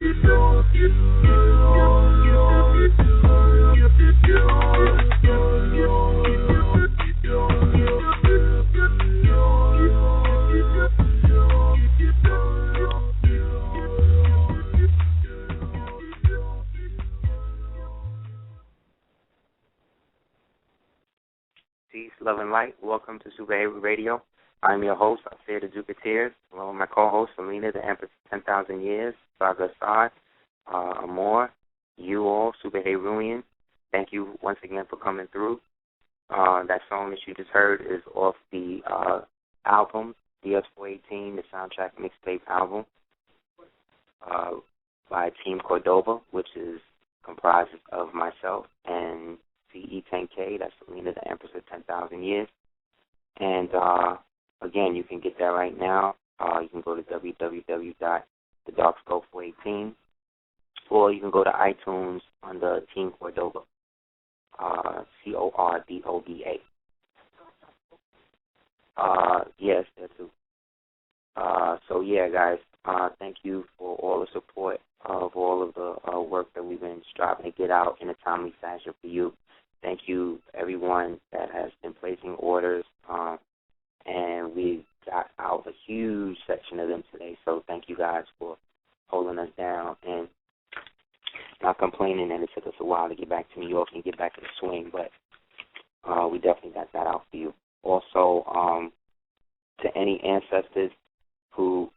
Peace, love, and light. Welcome to Super Heru Radio. I'm your host, Radio-Aseer, along with my co-host, Selena, the Empress of 10,000 Years, Saga Assad, Amor, you all, Super Heruian. Thank you once again for coming through. That song that you just heard is off the album, DS418, the soundtrack mixtape album, by Team Cordoba, which is comprised of myself and CE10K, that's Selena, the Empress of 10,000 Years. And, again, you can get that right now. You can go to www.thedarkscope418, or you can go to iTunes under Team Cordoba, Cordoba. Yes, that's too. So, yeah, guys, thank you for all the support of all of the work that we've been striving to get out in a timely fashion for you. Thank you, everyone that has been placing orders, and we got out a huge section of them today. So thank you guys for holding us down and not complaining that it took us a while to get back to New York and get back in the swing, but we definitely got that out for you. Also, to any ancestors who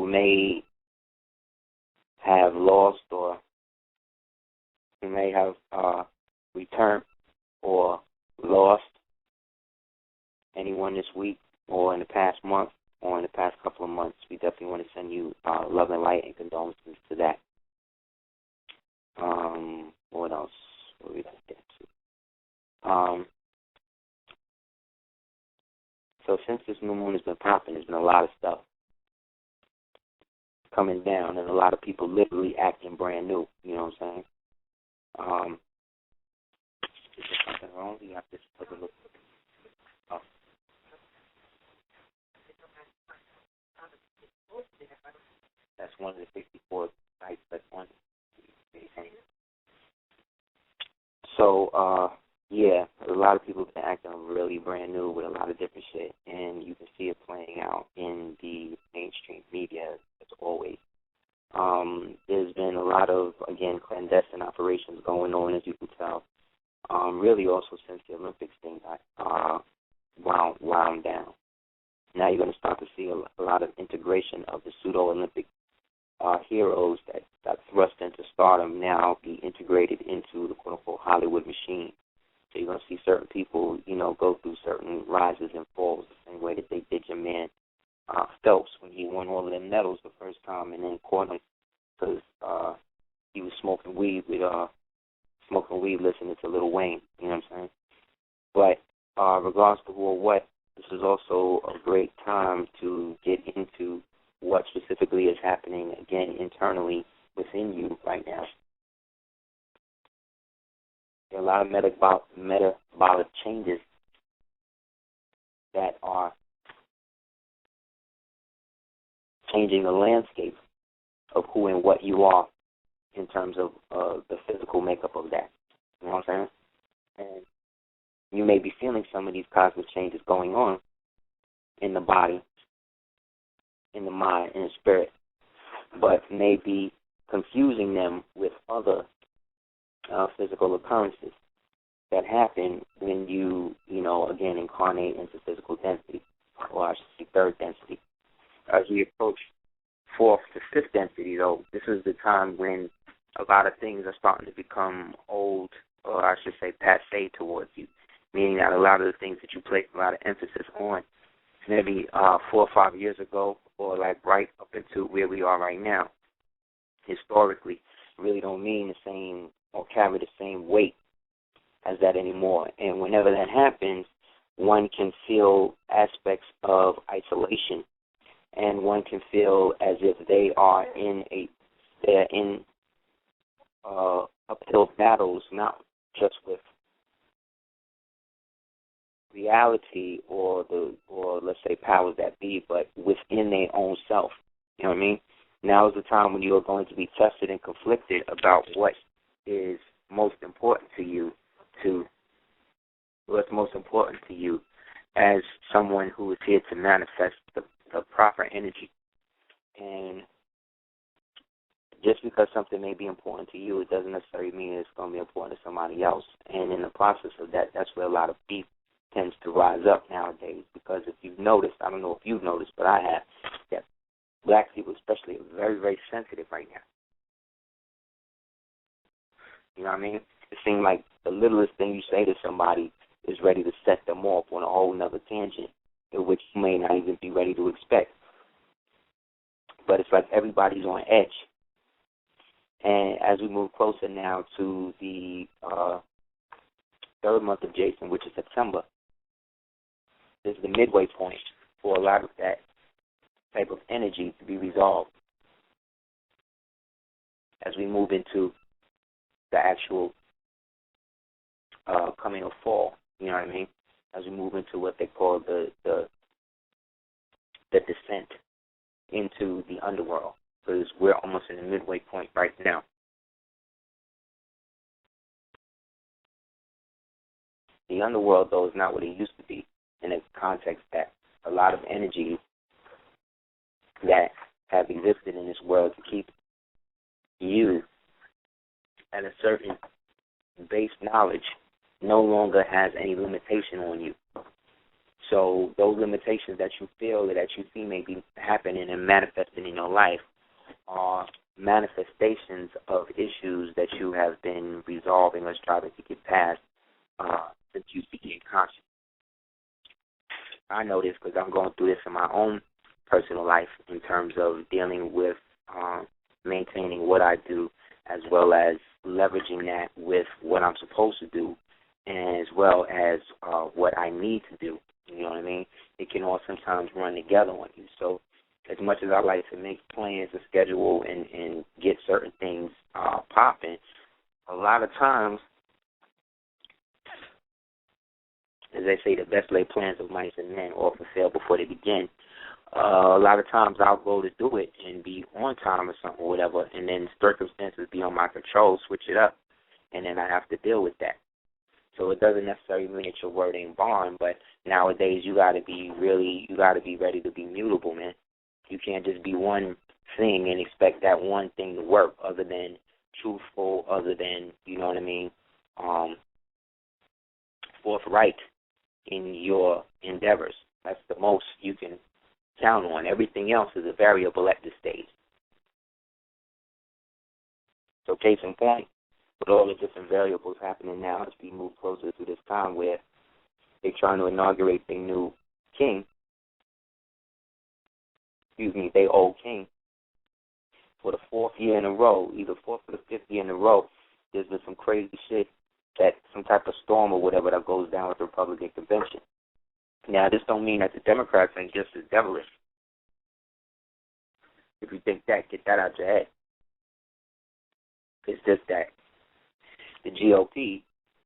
may have lost or who may have returned or lost anyone this week or in the past month or in the past couple of months, we definitely want to send you love and light and condolences to that. What else? What we got to get to? So since this new moon has been popping, there's been a lot of stuff coming down and a lot of people literally acting brand new. You know what I'm saying? Is there something wrong? You have to take a look. Oh. That's one of the 64 sites. That's one. So, yeah, a lot of people have been acting really brand new with a lot of different shit, and you can see it playing out in the mainstream media as always. There's been a lot of, again, clandestine operations going on, as you can tell, really also since the Olympics thing got wound down. Now you're going to start to see a lot of integration of the pseudo-Olympic heroes that got thrust into stardom now be integrated into the quote-unquote Hollywood machine. So you're going to see certain people, go through certain rises and falls the same way that they did your man Phelps when he won all of them medals the first time and then caught him because he was smoking weed listening to Lil Wayne, you know what I'm saying? But regardless to who or what, this is also a great time to get into what specifically is happening, again, internally within you right now. There are a lot of metabolic changes that are changing the landscape of who and what you are in terms of the physical makeup of that. You know what I'm saying? And you may be feeling some of these cosmic changes going on in the body, in the mind, in the spirit, but may be confusing them with other physical occurrences that happen when you again, incarnate into physical density, or I should say third density. As we approach fourth to fifth density, though, this is the time when a lot of things are starting to become old, or I should say passé towards you, meaning that a lot of the things that you place a lot of emphasis on maybe 4 or 5 years ago, or like right up into where we are right now, historically, really don't mean the same or carry the same weight as that anymore. And whenever that happens, one can feel aspects of isolation, and one can feel as if they're in uphill battles, not just with reality or let's say powers that be, but within their own self. You know what I mean? Now is the time when you are going to be tested and conflicted about what is most important to you what's most important to you as someone who is here to manifest the proper energy. And just because something may be important to you, it doesn't necessarily mean it's going to be important to somebody else. And in the process of that, that's where a lot of beef tends to rise up nowadays. Because if you've noticed, I don't know if you've noticed, but I have, that black people especially are very, very sensitive right now. You know what I mean? It seems like the littlest thing you say to somebody is ready to set them off on a whole nother tangent, which you may not even be ready to expect. But it's like everybody's on edge. And as we move closer now to the third month of Jason, which is September, this is the midway point for a lot of that type of energy to be resolved. As we move into the actual coming of fall, you know what I mean? As we move into what they call the descent into the underworld, because we're almost in the midway point right now. The underworld, though, is not what it used to be, in the context that a lot of energies that have existed in this world to keep you at a certain base knowledge no longer has any limitation on you. So those limitations that you feel or that you see may be happening and manifesting in your life are manifestations of issues that you have been resolving or striving to get past since you became conscious. I know this because I'm going through this in my own personal life in terms of dealing with maintaining what I do, as well as leveraging that with what I'm supposed to do, and as well as what I need to do. You know what I mean? It can all sometimes run together on you. So as much as I like to make plans and schedule and get certain things popping, a lot of times, as they say, the best laid plans of mice and men often fail before they begin. A lot of times I'll go to do it and be on time or something or whatever, and then circumstances beyond my control switch it up, and then I have to deal with that. So it doesn't necessarily mean that your word ain't bond, but nowadays you got to be ready to be mutable, man. You can't just be one thing and expect that one thing to work other than truthful, other than, you know what I mean, forthright in your endeavors. That's the most you can count on. Everything else is a variable at this stage. So case in point, with all the different variables happening now as we move closer to this time where they're trying to inaugurate their new king, their old king, for the fourth year in a row, either fourth or the fifth year in a row, there's been some crazy shit, that some type of storm or whatever that goes down with the Republican convention. Now, this don't mean that the Democrats ain't just as devilish. If you think that, get that out your head. It's just that the GOP,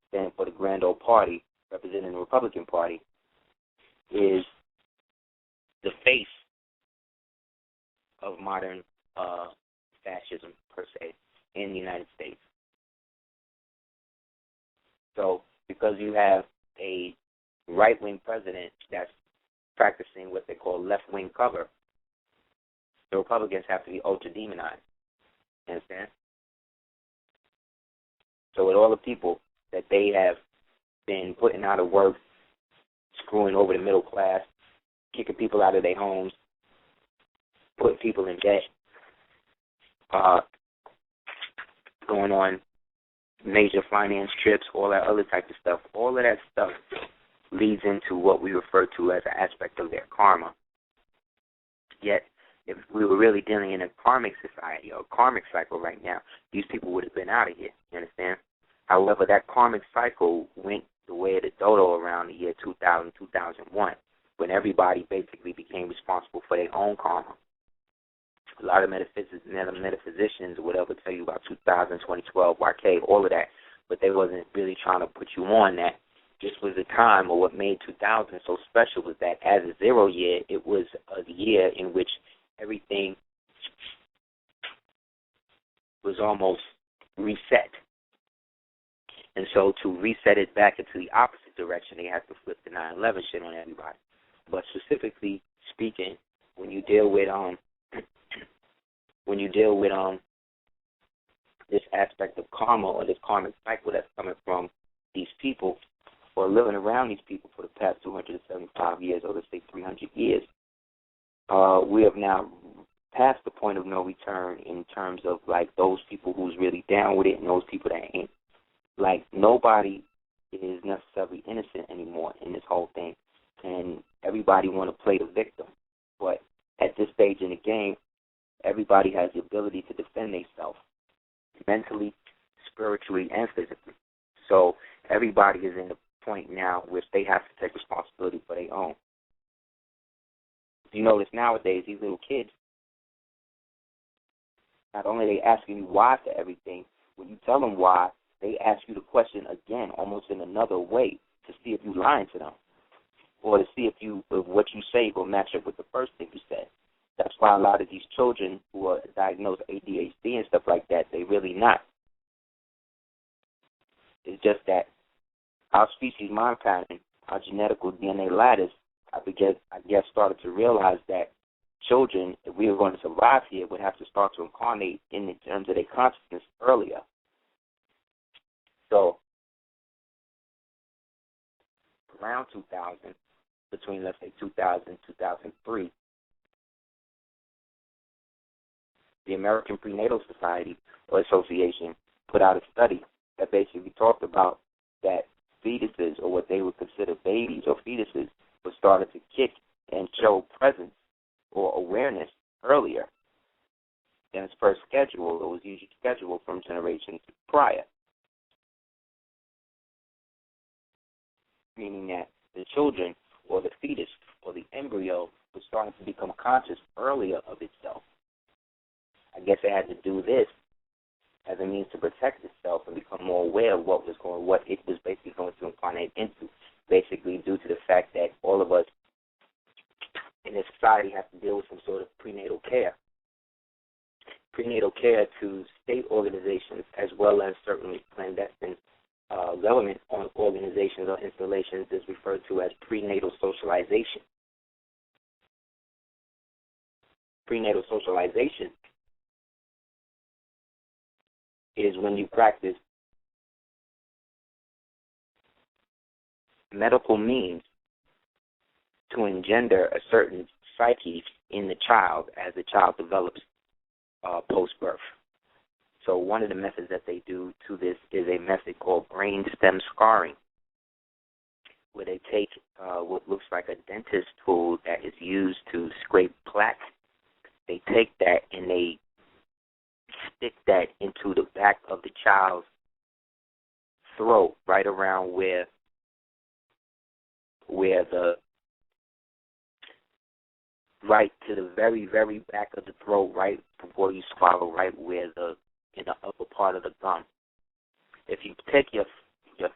standing for the Grand Old Party, representing the Republican Party, is the face of modern fascism, per se, in the United States. So, because you have a right-wing president that's practicing what they call left-wing cover, the Republicans have to be ultra-demonized. You understand? So with all the people that they have been putting out of work, screwing over the middle class, kicking people out of their homes, putting people in debt, going on major finance trips, all that other type of stuff, all of that stuff leads into what we refer to as an aspect of their karma. Yet, if we were really dealing in a karmic society or a karmic cycle right now, these people would have been out of here, you understand? However, that karmic cycle went the way of the dodo around the year 2000, 2001, when everybody basically became responsible for their own karma. A lot of metaphysicians or whatever tell you about 2000, 2012, YK, all of that, but they wasn't really trying to put you on that. this was a time, or what made 2000 so special was that as a 0 year, it was a year in which everything was almost reset. And so to reset it back into the opposite direction, they had to flip the 9/11 shit on everybody. But specifically speaking, when you deal with this aspect of karma, or this karmic cycle that's coming from these people, or living around these people for the past 275 years, or let's say 300 years, we have now passed the point of no return in terms of like those people who's really down with it and those people that ain't. Like, nobody is necessarily innocent anymore in this whole thing, and everybody want to play the victim. But at this stage in the game, everybody has the ability to defend themselves mentally, spiritually, and physically. So everybody is in the point now which they have to take responsibility for their own. You notice nowadays, these little kids, not only are they asking you why for everything, when you tell them why, they ask you the question again, almost in another way, to see if you're lying to them, or to see if what you say will match up with the first thing you said. That's why a lot of these children who are diagnosed ADHD and stuff like that, they really not. It's just that our species mind pattern, our genetical DNA lattice, I guess started to realize that children, if we were going to survive here, would have to start to incarnate in terms of their consciousness earlier. So around 2000, between, let's say, 2000 and 2003, the American Prenatal Society or Association put out a study that basically talked about that fetuses, or what they would consider babies or fetuses, were starting to kick and show presence or awareness earlier than its first schedule, or was usually scheduled from generations prior. Meaning that the children, or the fetus, or the embryo was starting to become conscious earlier of itself. I guess it had to do this as a means to protect itself and become more aware of what it was basically going to incarnate into, basically due to the fact that all of us in this society have to deal with some sort of prenatal care. Prenatal care to state organizations as well as certainly clandestine government organizations or installations is referred to as prenatal socialization. Prenatal socialization is when you practice medical means to engender a certain psyche in the child as the child develops post-birth. So one of the methods that they do to this is a method called brain stem scarring, where they take what looks like a dentist tool that is used to scrape plaque. They take that and they stick that into the back of the child's throat, right around where right to the very, very back of the throat, right before you swallow, right where in the upper part of the gum. If you take your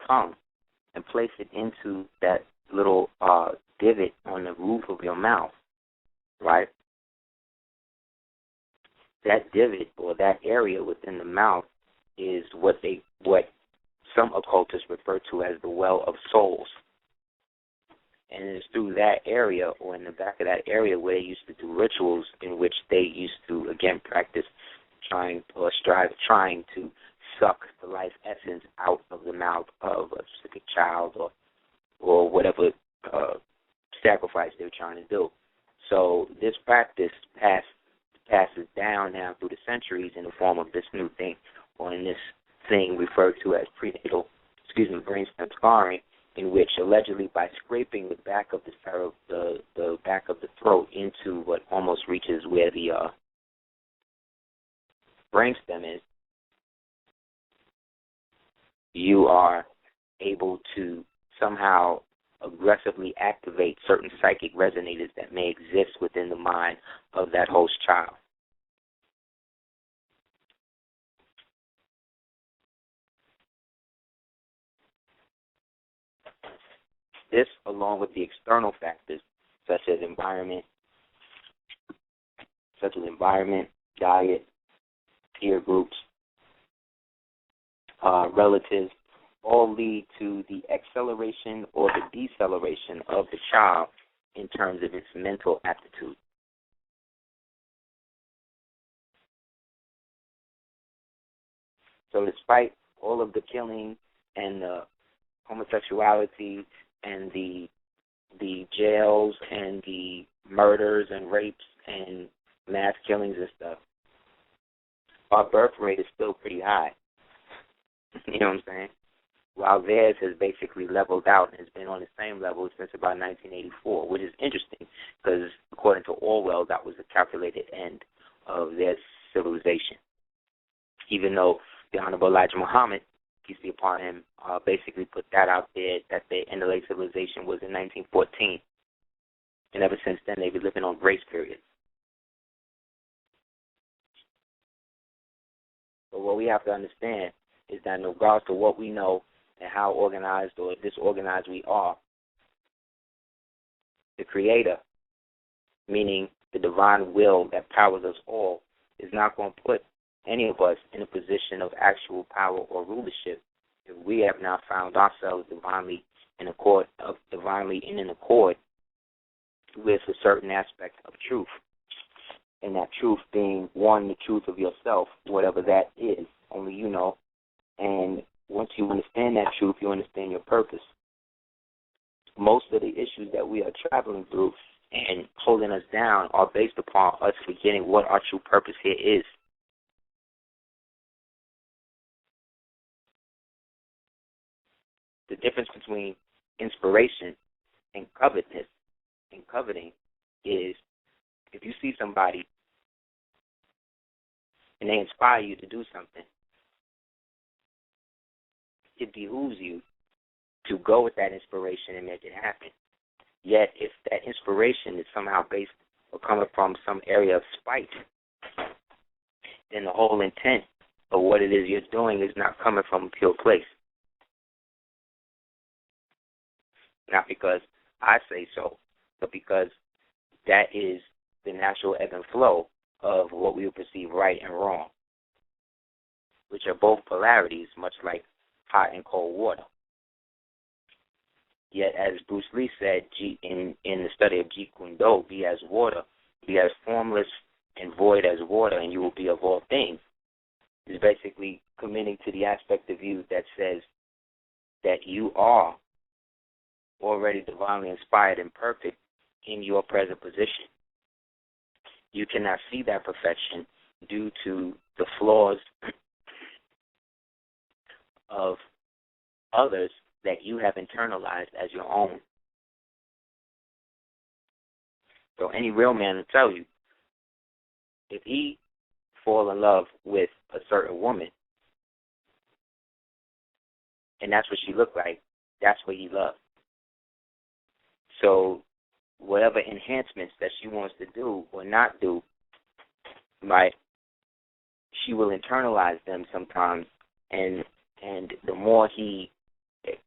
tongue and place it into that little divot on the roof of your mouth, right? That divot, or that area within the mouth, is what some occultists refer to as the well of souls. And it's through that area, or in the back of that area, where they used to do rituals in which they used to, again, practice trying to suck the life essence out of the mouth of a specific child or whatever sacrifice they were trying to do. So this practice passes down now through the centuries in the form of this new thing, or in this thing referred to as brainstem scarring, in which allegedly by scraping the back of the back of the throat into what almost reaches where the brainstem is, you are able to somehow aggressively activate certain psychic resonators that may exist within the mind of that host child. This, along with the external factors, such as environment, diet, peer groups, relatives, all lead to the acceleration or the deceleration of the child in terms of its mental aptitude. So despite all of the killing and the homosexuality and the jails and the murders and rapes and mass killings and stuff, our birth rate is still pretty high. You know what I'm saying? While theirs has basically leveled out and has been on the same level since about 1984, which is interesting because according to Orwell, that was the calculated end of their civilization. Even though the Honorable Elijah Muhammad, peace be upon him, basically put that out there, that the end of their civilization was in 1914. And ever since then, they've been living on grace periods. But what we have to understand is that in regards to what we know and how organized or disorganized we are, the Creator, meaning the divine will that powers us all, is not going to put any of us in a position of actual power or rulership if we have not found ourselves divinely in accord with a certain aspect of truth. And that truth being, one, the truth of yourself, whatever that is, only you know. And once you understand that truth, you understand your purpose. Most of the issues that we are traveling through and holding us down are based upon us forgetting what our true purpose here is. The difference between inspiration and covetousness and coveting is if you see somebody and they inspire you to do something, it behooves you to go with that inspiration and make it happen. Yet, if that inspiration is somehow based or coming from some area of spite, then the whole intent of what it is you're doing is not coming from a pure place. Not because I say so, but because that is the natural ebb and flow of what we would perceive right and wrong, which are both polarities, much like hot and cold water. Yet, as Bruce Lee said in the study of Jeet Kune Do, be as water, be as formless and void as water, and you will be of all things, is basically committing to the aspect of you that says that you are already divinely inspired and perfect in your present position. You cannot see that perfection due to the flaws of others that you have internalized as your own. So any real man will tell you, if he fall in love with a certain woman, and that's what she looked like, that's what he loves. So whatever enhancements that she wants to do or not do, right, she will internalize them sometimes, and the more he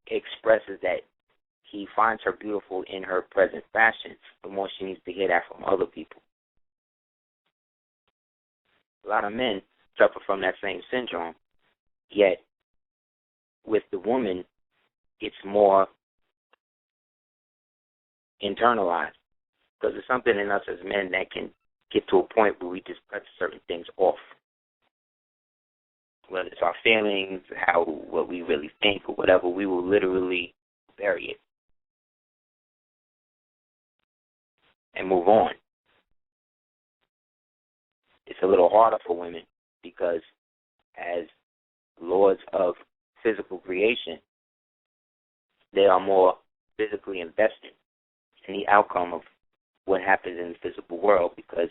expresses that he finds her beautiful in her present fashion, the more she needs to hear that from other people. A lot of men suffer from that same syndrome, yet with the woman, it's more internalized, because there's something in us as men that can get to a point where we just cut certain things off. Whether it's our feelings, what we really think, or whatever, we will literally bury it and move on. It's a little harder for women because as lords of physical creation, they are more physically invested in the outcome of what happens in the physical world because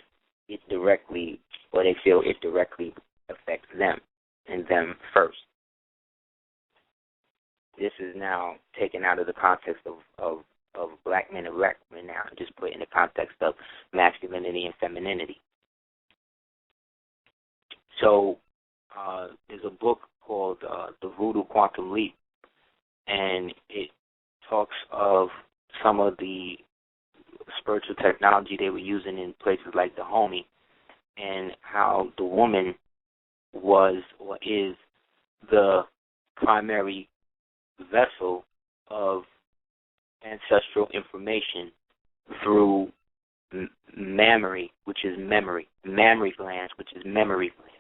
it directly, or they feel it directly affects them and them first. This is now taken out of the context of black men and black women now, and just put in the context of masculinity and femininity. So there's a book called The Voodoo Quantum Leap, and it talks of some of the spiritual technology they were using in places like the Homie, and how the woman was or is the primary vessel of ancestral information through mammary, which is memory, mammary glands, which is memory glands.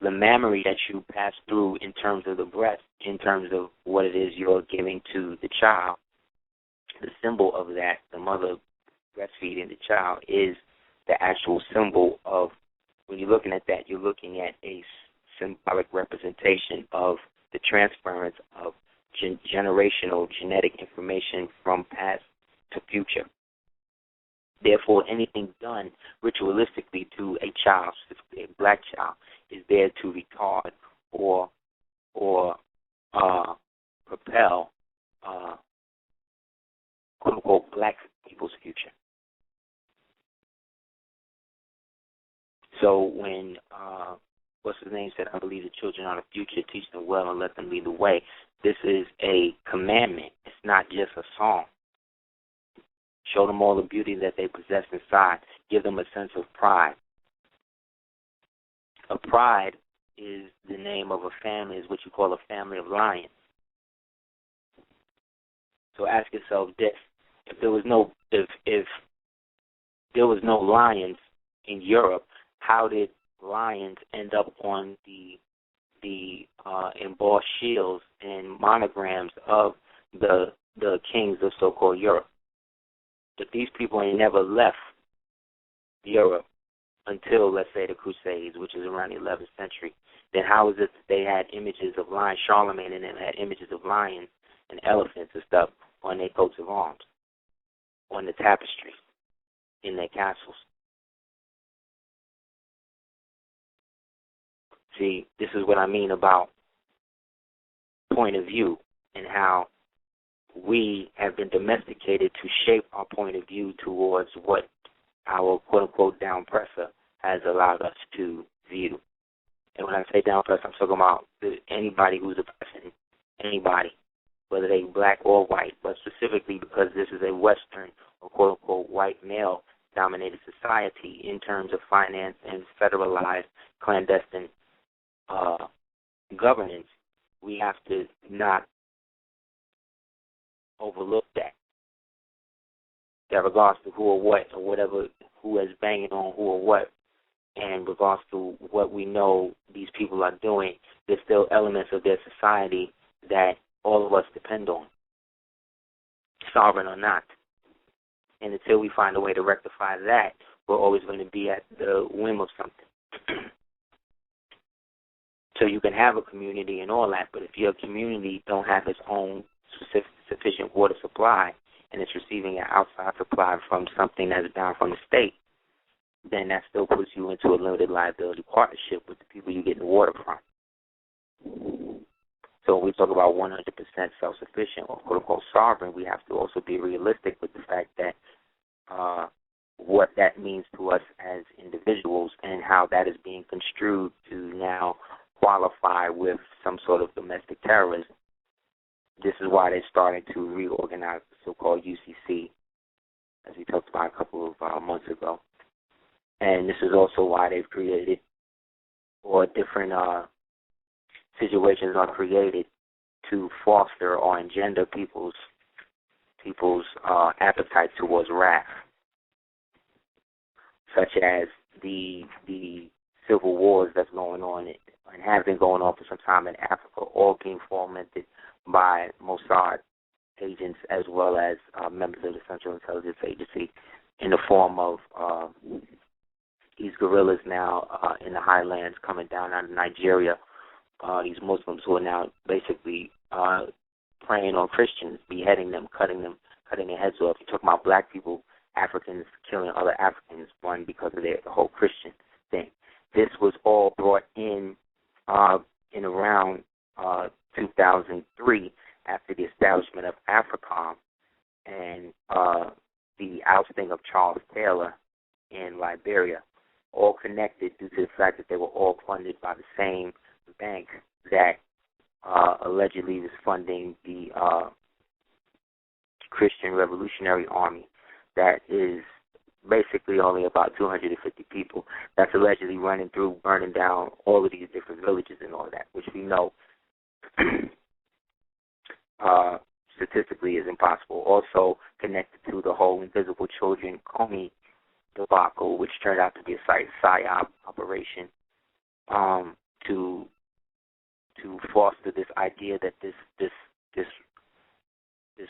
The mammary that you pass through in terms of the breast, in terms of what it is you're giving to the child, the symbol of that, the mother breastfeeding the child, is the actual symbol of, when you're looking at that, you're looking at a symbolic representation of the transference of generational genetic information from past to future. Therefore, anything done ritualistically to a child, specifically a black child, is there to retard or propel quote unquote black people's future. So when what's his name said, I believe the children are the future, teach them well and let them lead the way. This is a commandment. It's not just a song. Show them all the beauty that they possess inside. Give them a sense of pride. A pride is the name of a family, is what you call a family of lions. So ask yourself this: if there was no lions in Europe, how did lions end up on the embossed shields and monograms of the kings of so-called Europe? If these people ain't never left Europe until, let's say, the Crusades, which is around the 11th century, then how is it that they had images of lions? Charlemagne and them had images of lions and elephants and stuff on their coats of arms, on the tapestries, in their castles. See, this is what I mean about point of view and how we have been domesticated to shape our point of view towards what our quote-unquote down-presser has allowed us to view. And when I say down-presser, I'm talking about anybody who's oppressing anybody, whether they black or white, but specifically because this is a Western or quote-unquote white male-dominated society in terms of finance and federalized clandestine governance, we have to not overlook that. That regards to who or what or whatever, who is banging on who or what, and regards to what we know these people are doing, there's still elements of their society that all of us depend on, sovereign or not. And until we find a way to rectify that, we're always going to be at the whim of something. So you can have a community and all that, but if your community don't have its own sufficient water supply and it's receiving an outside supply from something that's down from the state, then that still puts you into a limited liability partnership with the people you're getting the water from. So when we talk about 100% self-sufficient or quote-unquote sovereign, we have to also be realistic with the fact that what that means to us as individuals and how that is being construed to now qualify with some sort of domestic terrorism. This is why they're starting to reorganize the so-called UCC, as we talked about a couple of months ago. And this is also why they've created, or different situations are created to foster or engender people's appetite towards wrath, such as the civil wars that's going on and have been going on for some time in Africa, all being fomented by Mossad agents as well as members of the Central Intelligence Agency in the form of these guerrillas now in the highlands coming down out of Nigeria, these Muslims who are now basically preying on Christians, beheading them, cutting their heads off. You're talking about black people, Africans killing other Africans, one because of the whole Christian thing. This was all brought in around 2003 after the establishment of AFRICOM and the ousting of Charles Taylor in Liberia, all connected due to the fact that they were all funded by the same bank that allegedly was funding the Christian Revolutionary Army that is basically only about 250 people that's allegedly running through, burning down all of these different villages and all that, which we know statistically is impossible. Also connected to the whole Invisible Children Comey debacle, which turned out to be a PSYOP operation to foster this idea that this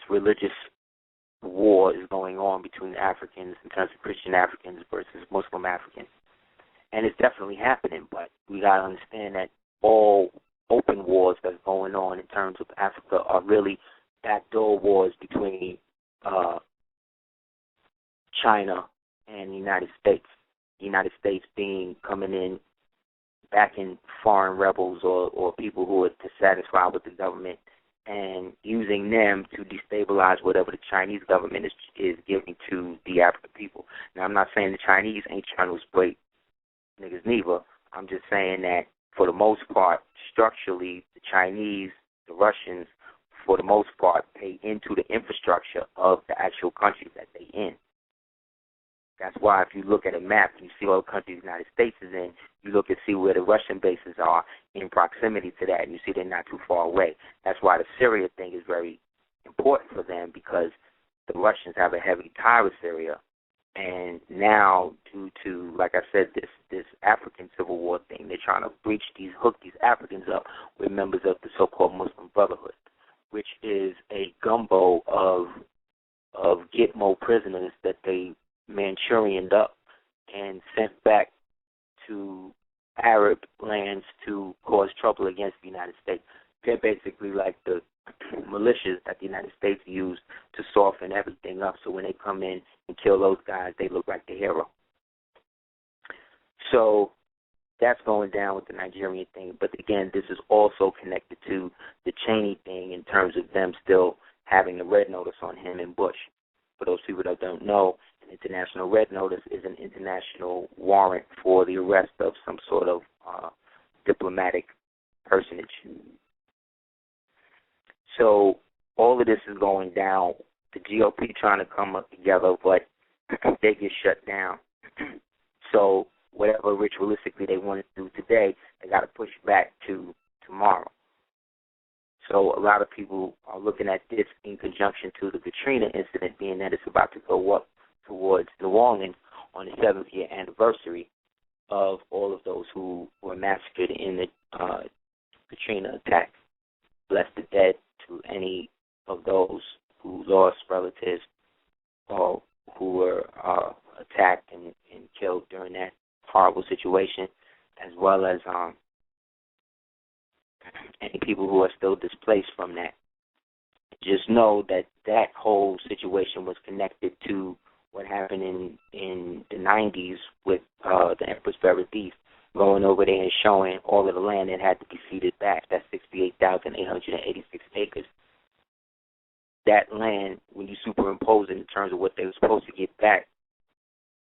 religious war is going on between Africans in terms of Christian Africans versus Muslim Africans. And it's definitely happening, but we got to understand that all open wars that's going on in terms of Africa are really backdoor wars between China and the United States. The United States coming in, backing foreign rebels or people who are dissatisfied with the government and using them to destabilize whatever the Chinese government is giving to the African people. Now, I'm not saying the Chinese ain't trying to exploit niggas neither. I'm just saying that for the most part, structurally, the Chinese, the Russians, for the most part, pay into the infrastructure of the actual countries that they in. That's why if you look at a map and you see all the countries the United States is in, you look and see where the Russian bases are in proximity to that, and you see they're not too far away. That's why the Syria thing is very important for them, because the Russians have a heavy tie with Syria. And now, due to, like I said, this African Civil War thing, they're trying to hook these Africans up with members of the so-called Muslim Brotherhood, which is a gumbo of Gitmo prisoners that they Manchurianed up and sent back to Arab lands to cause trouble against the United States. They're basically like the militias that the United States used to soften everything up, so when they come in and kill those guys, they look like the hero. So that's going down with the Nigerian thing. But again, this is also connected to the Cheney thing in terms of them still having a red notice on him and Bush. For those people that don't know, an international red notice is an international warrant for the arrest of some sort of diplomatic personage. So all of this is going down. The GOP trying to come up together, but they get shut down. So whatever ritualistically they want to do today, they got to push back to tomorrow. So a lot of people are looking at this in conjunction to the Katrina incident, being that it's about to go up towards New Orleans on the 7th year anniversary of all of those who were massacred in the Katrina attack. Bless the dead to any of those who lost relatives or who were attacked and killed during that horrible situation, as well as any people who are still displaced from that. Just know that that whole situation was connected to what happened in the 90s with the Empress Berenice going over there and showing all of the land that had to be ceded back. That's 68,886 acres. That land, when you superimpose it in terms of what they were supposed to get back,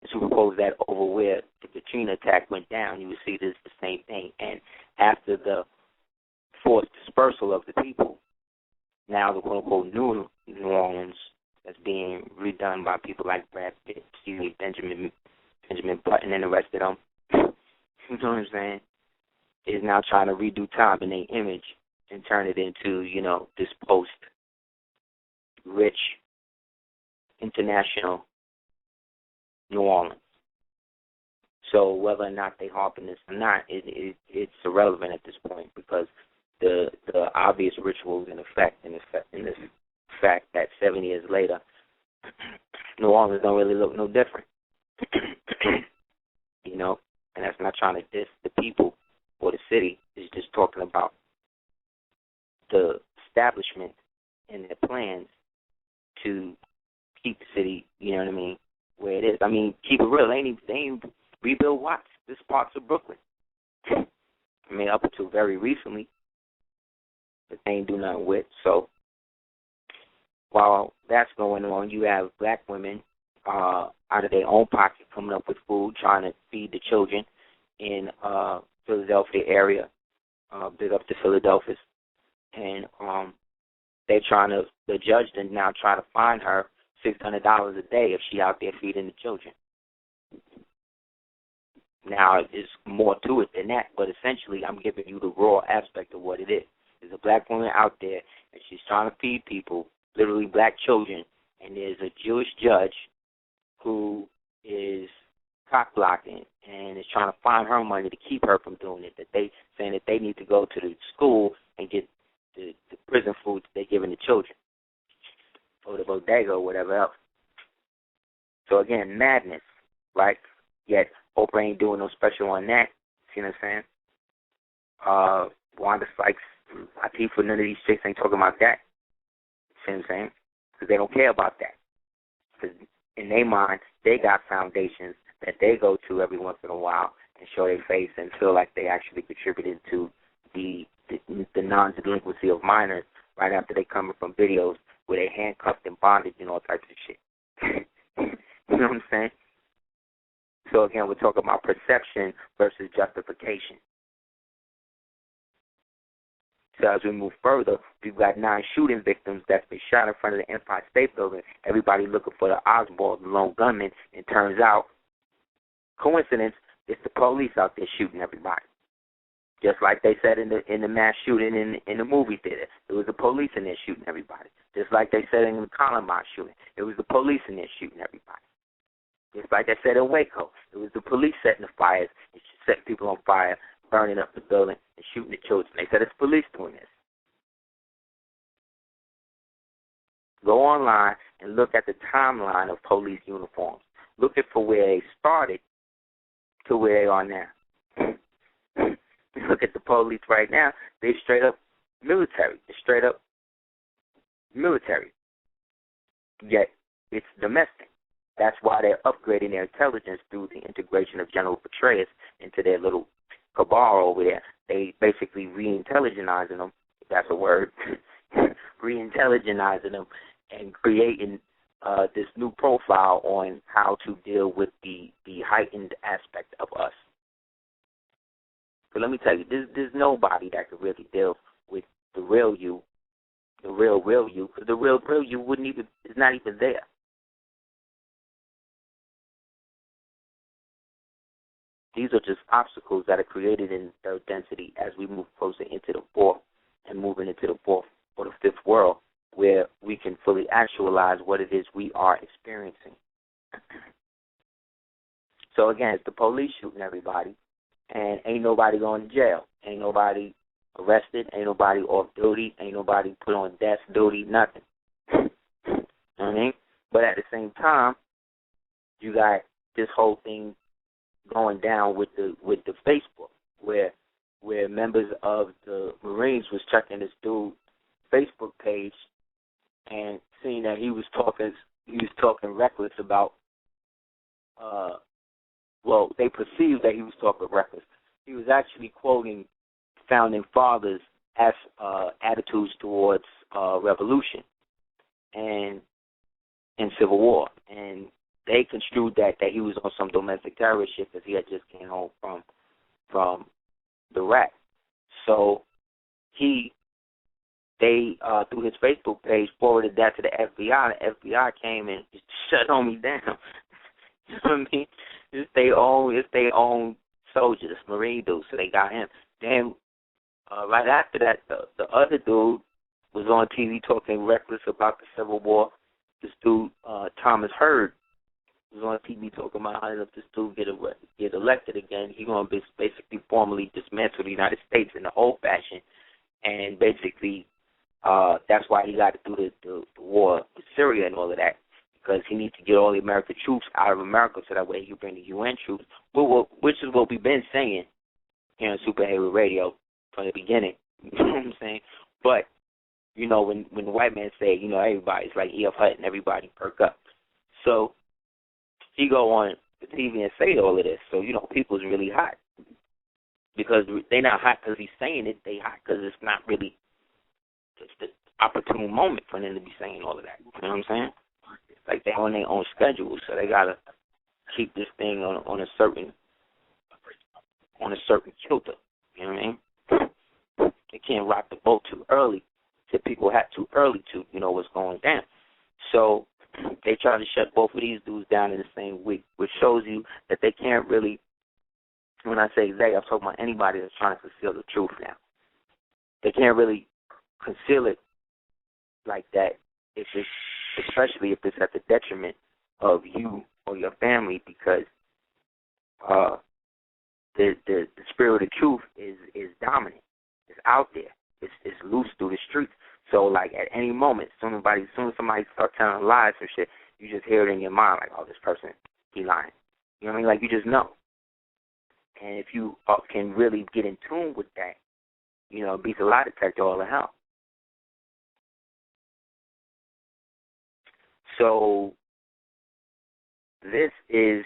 and superimpose that over where the Katrina attack went down, you would see this the same thing. And after the forced dispersal of the people, now the quote-unquote new New Orleans that's being redone by people like Benjamin Button and the rest of them, you know what I'm saying, is now trying to redo time in their image and turn it into, this post-rich international New Orleans. So whether or not they harp on this or not, it's irrelevant at this point, because the obvious rituals in effect in this fact that 7 years later, New Orleans don't really look no different. And that's not trying to diss the people or the city. It's just talking about the establishment and their plans to keep the city, where it is. Keep it real. They ain't rebuild Watts. This parts of Brooklyn. Up until very recently, but they ain't do nothing with. So while that's going on, you have black women out of their own pocket coming up with food, trying to feed the children in Philadelphia area. Big up to Philadelphia. And the judge then now try to fine her $600 a day if she out there feeding the children. Now, there's more to it than that, but essentially I'm giving you the raw aspect of what it is. There's a black woman out there, and she's trying to feed people, literally black children, and there's a Jewish judge who is cock-blocking and is trying to find her money to keep her from doing it, saying that they need to go to the school and get the prison food that they're giving the children, or the bodega or whatever else. So, again, madness, right? Yet Oprah ain't doing no special on that. See what I'm saying? Wanda Sykes, Latifah, none of these chicks ain't talking about that. See what I'm saying? Because they don't care about that. Because in their mind, they got foundations that they go to every once in a while and show their face and feel like they actually contributed to the non-delinquency of minors right after they come from videos where they handcuffed and bonded and all types of shit. You know what I'm saying? So, again, we're talking about perception versus justification. So as we move further, we've got 9 shooting victims that's been shot in front of the Empire State Building. Everybody looking for the Oswald, the lone gunman. It turns out, coincidence, it's the police out there shooting everybody. Just like they said in the mass shooting in the movie theater. It was the police in there shooting everybody. Just like they said in the Columbine shooting. It was the police in there shooting everybody. Just like I said in Waco, it was the police setting the fires and setting people on fire, burning up the building and shooting the children. They said it's police doing this. Go online and look at the timeline of police uniforms. Look at for where they started to where they are now. Look at the police right now. They're straight up military. They're straight up military. Yet it's domestic. That's why they're upgrading their intelligence through the integration of General Petraeus into their little cabal over there. They basically re-intelligentizing them, if that's a word, re-intelligentizing them and creating this new profile on how to deal with the heightened aspect of us. But let me tell you, there's nobody that could really deal with the real you, the real you, because the real you is not even there. These are just obstacles that are created in third density as we move closer into the fourth and moving into the fourth or the fifth world where we can fully actualize what it is we are experiencing. So, again, it's the police shooting everybody, and ain't nobody going to jail. Ain't nobody arrested. Ain't nobody off duty. Ain't nobody put on desk duty, nothing. You know what I mean? But at the same time, you got this whole thing going down with the Facebook, where members of the Marines was checking this dude's Facebook page and seeing that he was talking reckless about. Well, they perceived that he was talking reckless. He was actually quoting founding fathers as attitudes towards revolution and civil war, and they construed that he was on some domestic terrorist shit because he had just came home from Iraq. So they through his Facebook page forwarded that to the FBI. The FBI came and just shut on me down. You know what I mean? It's their own soldiers, Marine dudes, so they got him. Then right after that, the other dude was on TV talking reckless about the Civil War. This dude, Thomas Hurd, was on TV talking about how if this dude get elected again, he's going to basically formally dismantle the United States in the old fashion, and basically that's why he got to do the war with Syria and all of that, because he needs to get all the American troops out of America so that way he can bring the UN troops, which is what we've been saying here on Super Heru Radio from the beginning. You know what I'm saying? But, you know, when the white man say, you know, everybody's like E.F. Hutton, everybody perk up. So he go on the TV and say all of this. So, you know, people's really hot. Because they're not hot because he's saying it. They hot because it's not really just the opportune moment for them to be saying all of that. You know what I'm saying? It's like they're on their own schedule, so they got to keep this thing on a certain kilter. You know what I mean? They can't rock the boat too early to people had too early to, what's going down. So they tried to shut both of these dudes down in the same week, which shows you that they can't really, when I say they, I'm talking about anybody that's trying to conceal the truth now. They can't really conceal it like that, especially if it's at the detriment of you or your family, because the spirit of the truth is dominant. It's out there. It's loose through the streets. So, like, at any moment, as soon as somebody starts telling lies or shit, you just hear it in your mind, like, oh, this person, he lying. You know what I mean? Like, you just know. And if you can really get in tune with that, it beats a lie detector all the hell. So, this is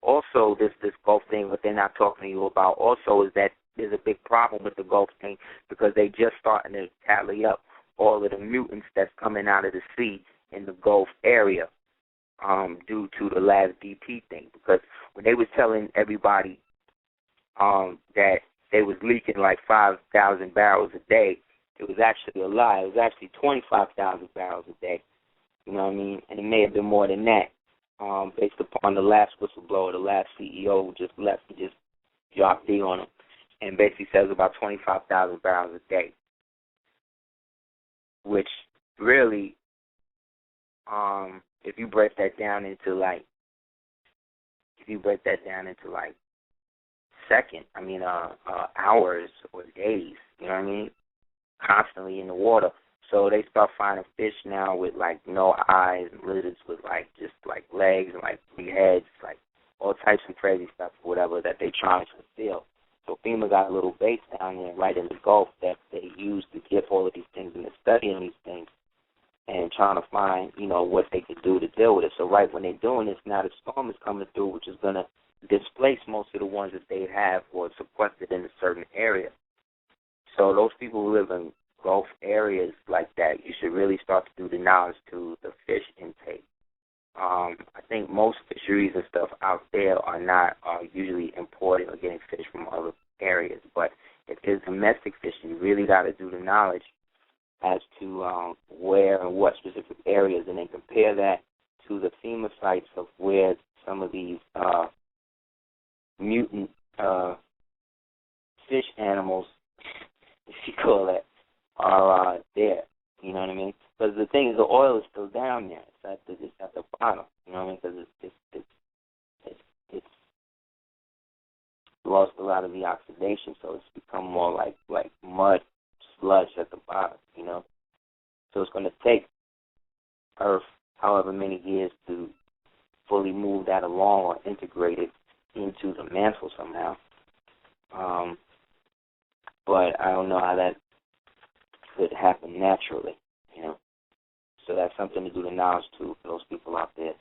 also this Gulf thing, what they're not talking to you about also is that there's a big problem with the Gulf thing because they just starting to tally up all of the mutants that's coming out of the sea in the Gulf area due to the last DP thing. Because when they was telling everybody that they was leaking like 5,000 barrels a day, it was actually a lie. It was actually 25,000 barrels a day. You know what I mean? And it may have been more than that. Based upon the last whistleblower, the last CEO who just left, he just dropped D on him, and basically says about 25,000 barrels a day, which really, if you break that down into like hours or days, you know what I mean, constantly in the water. So they start finding fish now with like no eyes, lizards with like just like legs and like 3 heads, like all types of crazy stuff or whatever that they trying to conceal. So FEMA got a little base down there right in the Gulf that they use to get all of these things and to studying these things and trying to find, what they could do to deal with it. So right when they're doing this, now the storm is coming through, which is going to displace most of the ones that they have or sequestered in a certain area. So those people who live in Gulf areas like that, you should really start to do the knowledge to the fish intake. I think most fisheries and stuff out there are usually importing or getting fish from other areas. But if there's domestic fishing, you really got to do the knowledge as to where and what specific areas, and then compare that to the FEMA sites of where some of these mutant fish animals, if you call that, are there. You know what I mean? Because the thing is, the oil is still down there. It's at the bottom. You know what I mean? Because it's lost a lot of the oxidation, so it's become more like mud, sludge at the bottom. So it's going to take Earth however many years to fully move that along or integrate it into the mantle somehow. But I don't know how that could happen naturally, So that's something to do the knowledge to for those people out there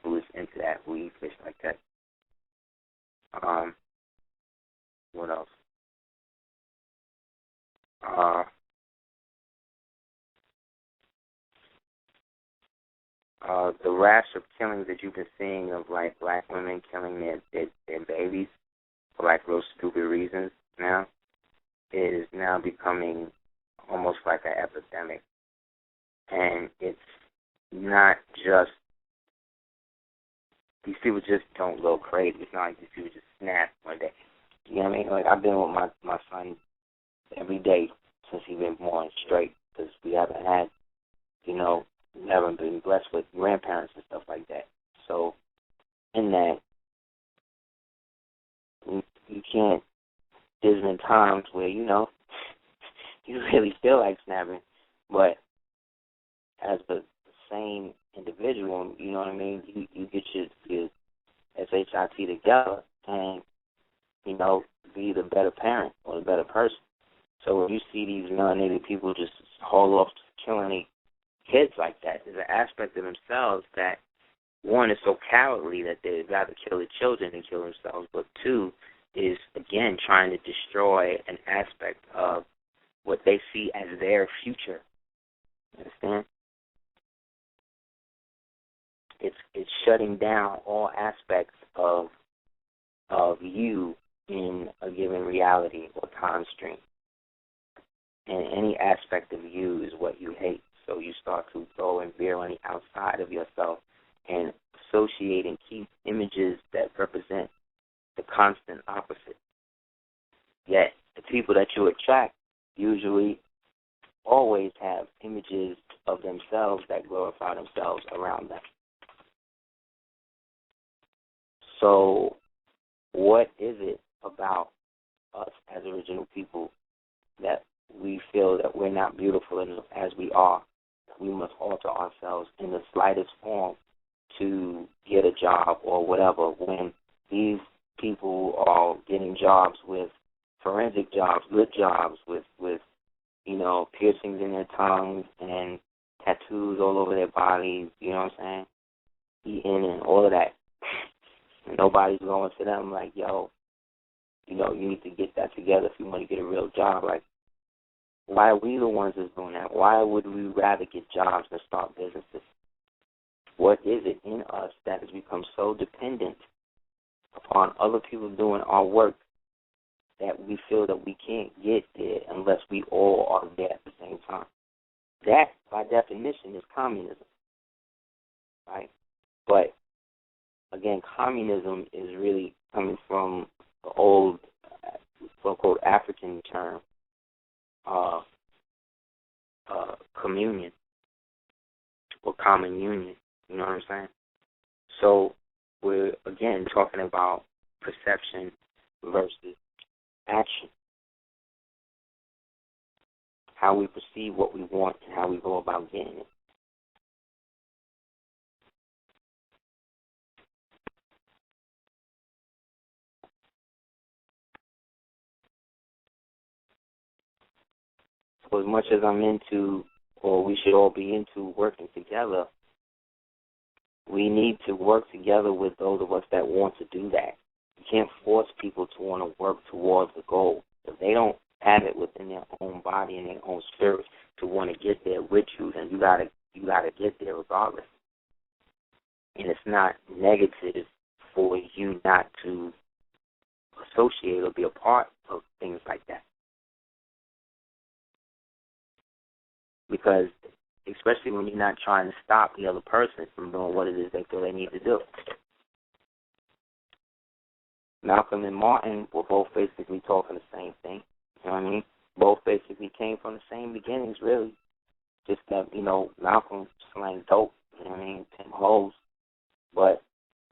who is into that, who eat fish like that. What else? The rash of killings that you've been seeing of like black women killing their babies for like real stupid reasons now is now becoming almost like an epidemic. And it's not just, these people just don't go crazy. It's not like these people just snap one day. You know what I mean? Like, I've been with my son every day since he's been born straight, because we haven't had, we haven't been blessed with grandparents and stuff like that. So, in that, you can't, there's been times where, you really feel like snapping, but as the same individual, you know what I mean, you get your SHIT together and, be the better parent or the better person. So when you see these melanated people just haul off killing their kids like that, there's an aspect of themselves that, one, is so cowardly that they'd rather kill the children than kill themselves, but two, is, again, trying to destroy an aspect of what they see as their future. You understand? It's shutting down all aspects of you in a given reality or time stream. And any aspect of you is what you hate. So you start to go and veer on the outside of yourself and associate and keep images that represent the constant opposite. Yet the people that you attract usually always have images of themselves that glorify themselves around them. So what is it about us as original people that we feel that we're not beautiful enough as we are? We must alter ourselves in the slightest form to get a job or whatever, when these people are getting jobs with forensic jobs, good jobs with piercings in their tongues and tattoos all over their bodies, you know what I'm saying? Eating and all of that. And nobody's going to them like, yo, you need to get that together if you want to get a real job. Like, why are we the ones that's doing that? Why would we rather get jobs than start businesses? What is it in us that has become so dependent upon other people doing our work that we feel that we can't get there unless we all are there at the same time? That, by definition, is communism, right? But, again, communism is really coming from the old, so-called African term, communion or common union, you know what I'm saying? So we're, again, talking about perception versus action. How we perceive what we want and how we go about getting it. So as much as I'm into, or we should all be into, working together, we need to work together with those of us that want to do that. You can't force people to want to work towards the goal. If they don't have it within their own body and their own spirit to want to get there with you, then you gotta get there regardless. And it's not negative for you not to associate or be a part of things like that. Because especially when you're not trying to stop the other person from doing what it is they feel they need to do. Malcolm and Martin were both basically talking the same thing. You know what I mean? Both basically came from the same beginnings, really. Just that, Malcolm slang dope, you know what I mean, Tim hoes. But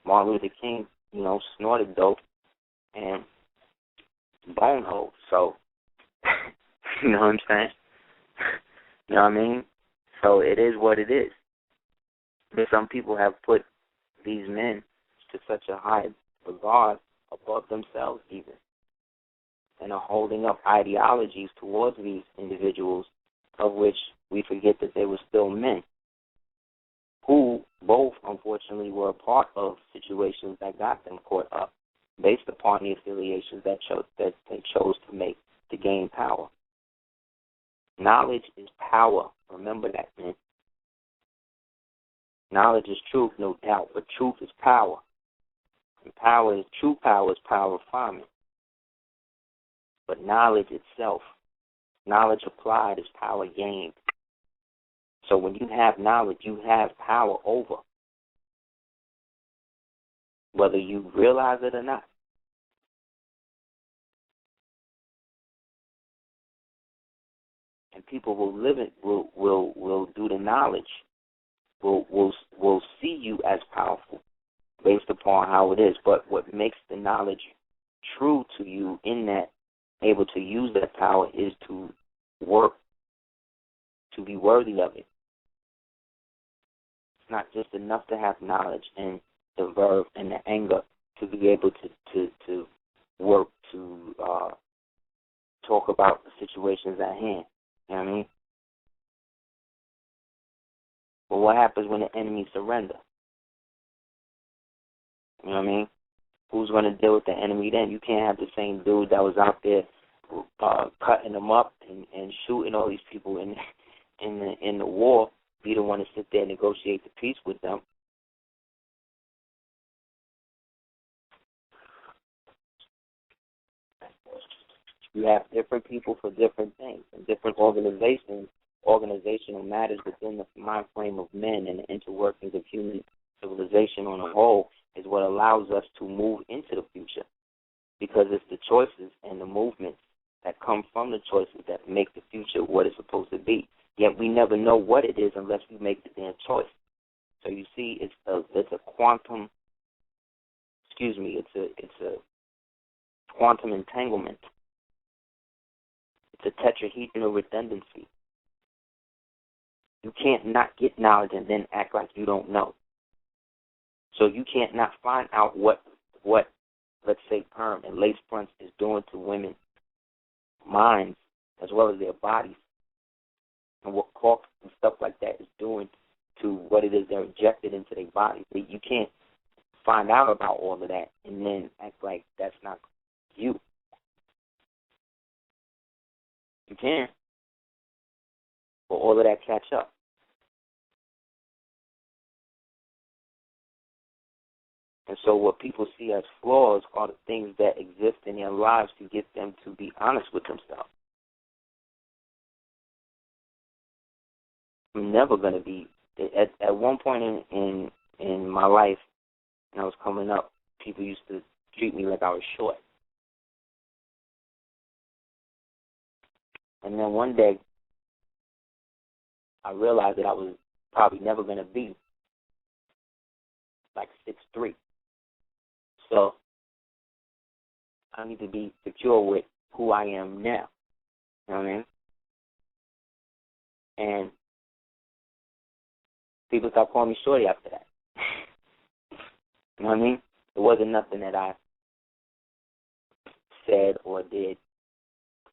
Martin Luther King, snorted dope and bone hoes. So, you know what I'm saying? You know what I mean? So it is what it is. But some people have put these men to such a high regard above themselves even, and are holding up ideologies towards these individuals of which we forget that they were still men, who both, unfortunately, were a part of situations that got them caught up based upon the affiliations that they chose to make to gain power. Knowledge is power. Remember that, man. Knowledge is truth, no doubt, but truth is power. And true power is power refinement. But knowledge itself, knowledge applied is power gained. So when you have knowledge, you have power over, whether you realize it or not. And people will live it, will do the knowledge, will see you as powerful based upon how it is. But what makes the knowledge true to you in that, able to use that power, is to work, to be worthy of it. It's not just enough to have knowledge and the verve and the anger to be able to work, to talk about the situations at hand. You know what I mean? But what happens when the enemy surrender? You know what I mean? Who's going to deal with the enemy then? You can't have the same dude that was out there cutting them up and shooting all these people in the war be the one to sit there and negotiate the peace with them. You have different people for different things, and different organizational matters within the mind frame of men and the interworkings of human civilization on a whole is what allows us to move into the future, because it's the choices and the movements that come from the choices that make the future what it's supposed to be. Yet we never know what it is unless we make the damn choice. So you see, it's a quantum. It's a quantum entanglement. It's a tetrahedron of redundancy. You can't not get knowledge and then act like you don't know. So you can't not find out what let's say perm and lace fronts is doing to women's minds as well as their bodies, and what cork and stuff like that is doing to what it is they're injected into their bodies. You can't find out about all of that and then act like that's not you. You can't. But all of that catch up. And so what people see as flaws are the things that exist in their lives to get them to be honest with themselves. I'm never going to be, at one point in my life, when I was coming up, people used to treat me like I was short. And then one day, I realized that I was probably never going to be like 6'3". So I need to be secure with who I am now. You know what I mean? And people stopped calling me shorty after that. You know what I mean? It wasn't nothing that I said or did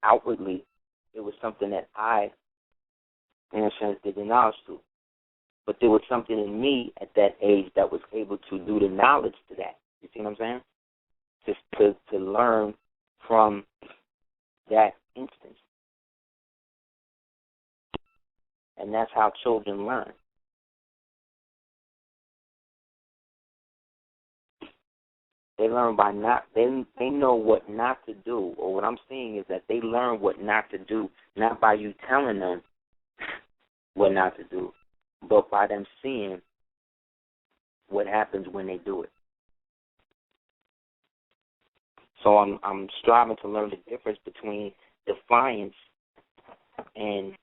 outwardly. It was something that I, in a sense, did the knowledge to. But there was something in me at that age that was able to do the knowledge to that. You see what I'm saying? Just to learn from that instance. And that's how children learn. They learn by they know what not to do. Or what I'm seeing is that they learn what not to do, not by you telling them what not to do, but by them seeing what happens when they do it. So I'm striving to learn the difference between defiance and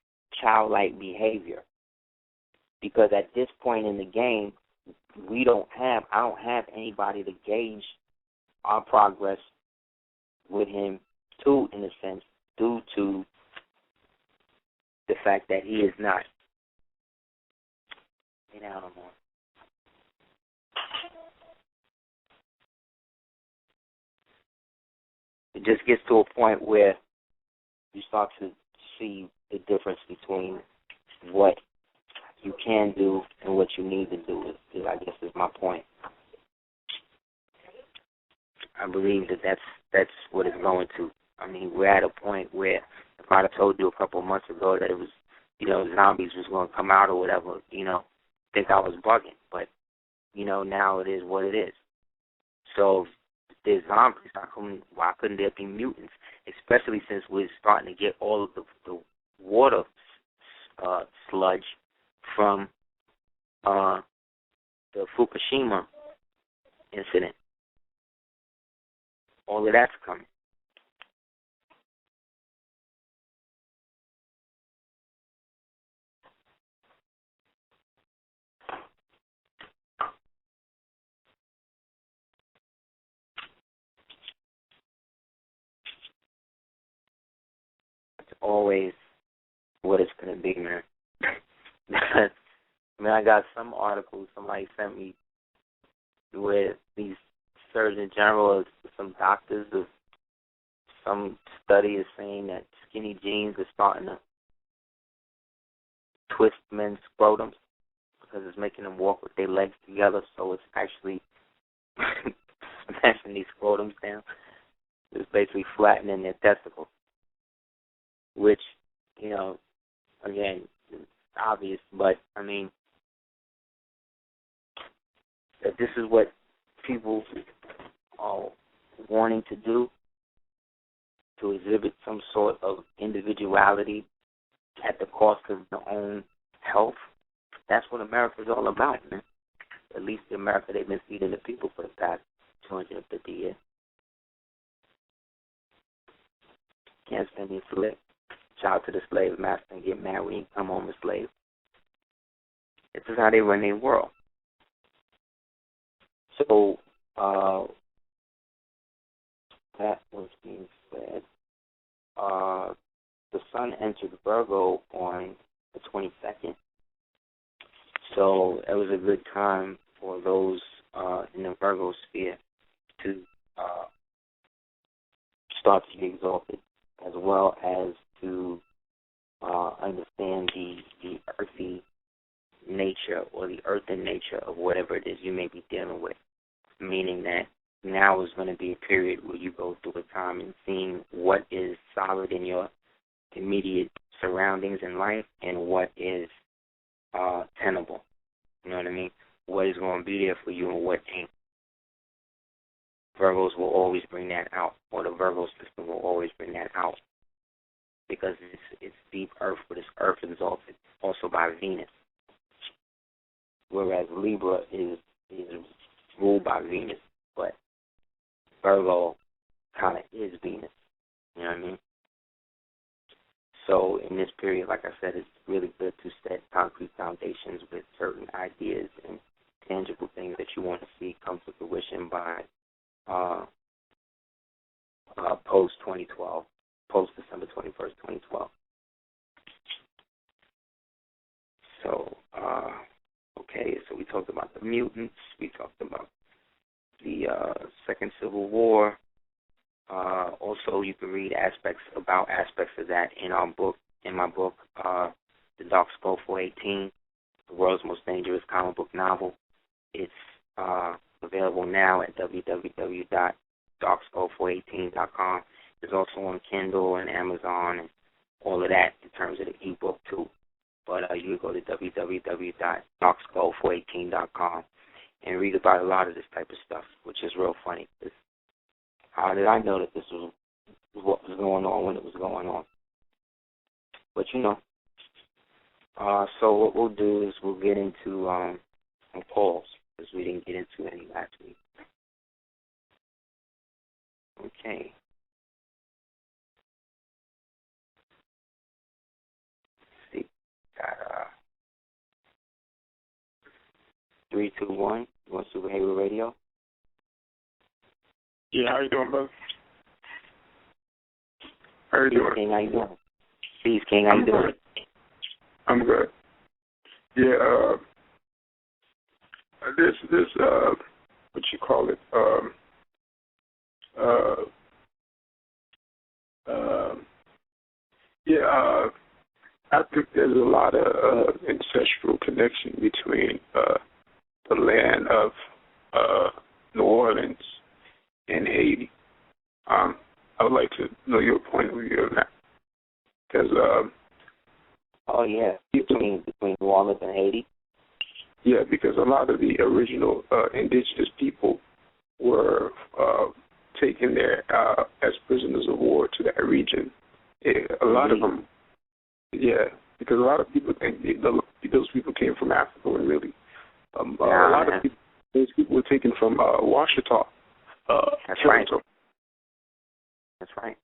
childlike behavior. Because at this point in the game, I don't have anybody to gauge our progress with him too, in a sense, due to the fact that he is not. Get out of more. It just gets to a point where you start to see the difference between what you can do and what you need to do, I guess is my point. I believe that that's what it's going to. I mean, we're at a point where if I'd have told you a couple of months ago that it was, zombies was going to come out or whatever, think I was bugging. But, now it is what it is. So if there's zombies, why couldn't there be mutants? Especially since we're starting to get all of the water sludge from the Fukushima incident. All of that's coming. It's always what it's going to be, man. I got some articles somebody sent me where these Surgeon General, some doctors, of some study is saying that skinny jeans are starting to twist men's scrotums because it's making them walk with their legs together, so it's actually smashing these scrotums down. It's basically flattening their testicles, which, again, it's obvious, but, if this is what people are wanting to do, to exhibit some sort of individuality at the cost of their own health. That's what America's all about, man. At least the America they've been feeding the people for the past 250 years. Can't stand me slip. Shout out to the slave master and get mad when you come home a slave. This is how they run their world. So, that was being said. The sun entered Virgo on the 22nd. So it was a good time for those in the Virgo sphere to start to be exalted, as well as to understand the earthy nature or the earthen nature of whatever it is you may be dealing with, meaning that now is going to be a period where you go through a time and seeing what is solid in your immediate surroundings in life and what is tenable. You know what I mean? What is going to be there for you and what ain't. Virgos will always bring that out, or the Virgo system will always bring that out, because it's deep earth, but it's earth exalted also by Venus. Whereas Libra is ruled by Venus, but Virgo kind of is Venus. You know what I mean? So in this period, like I said, it's really good to set concrete foundations with certain ideas and tangible things that you want to see come to fruition by post-2012, post-December 21st, 2012. So, okay, so we talked about the mutants. We talked about the Second Civil War. Also, you can read aspects of that in my book, The Dark Skull 418, the world's most dangerous comic book novel. It's available now at www.darkskull418.com. It's also on Kindle and Amazon and all of that in terms of the ebook too. But you can go to www.darkskull418.com and read about a lot of this type of stuff, which is real funny. How did I know that this was what was going on when it was going on? But you know. So what we'll do is we'll get into some calls, because we didn't get into any last week. Okay. Let's see. Got 321. You want to do Heru Radio? Yeah, how you doing, brother? How you doing? King, how you doing? Peace, King, how you doing? I'm good. Yeah, this what you call it? I think there's a lot of ancestral connection between the land of New Orleans and Haiti. I would like to know your point of view on that, because between New Orleans and Haiti. Yeah, because a lot of the original indigenous people were taken there as prisoners of war to that region. A lot of them, because a lot of people think those people came from Africa, when really a lot of people, those people were taken from Washita. That's right. That's right.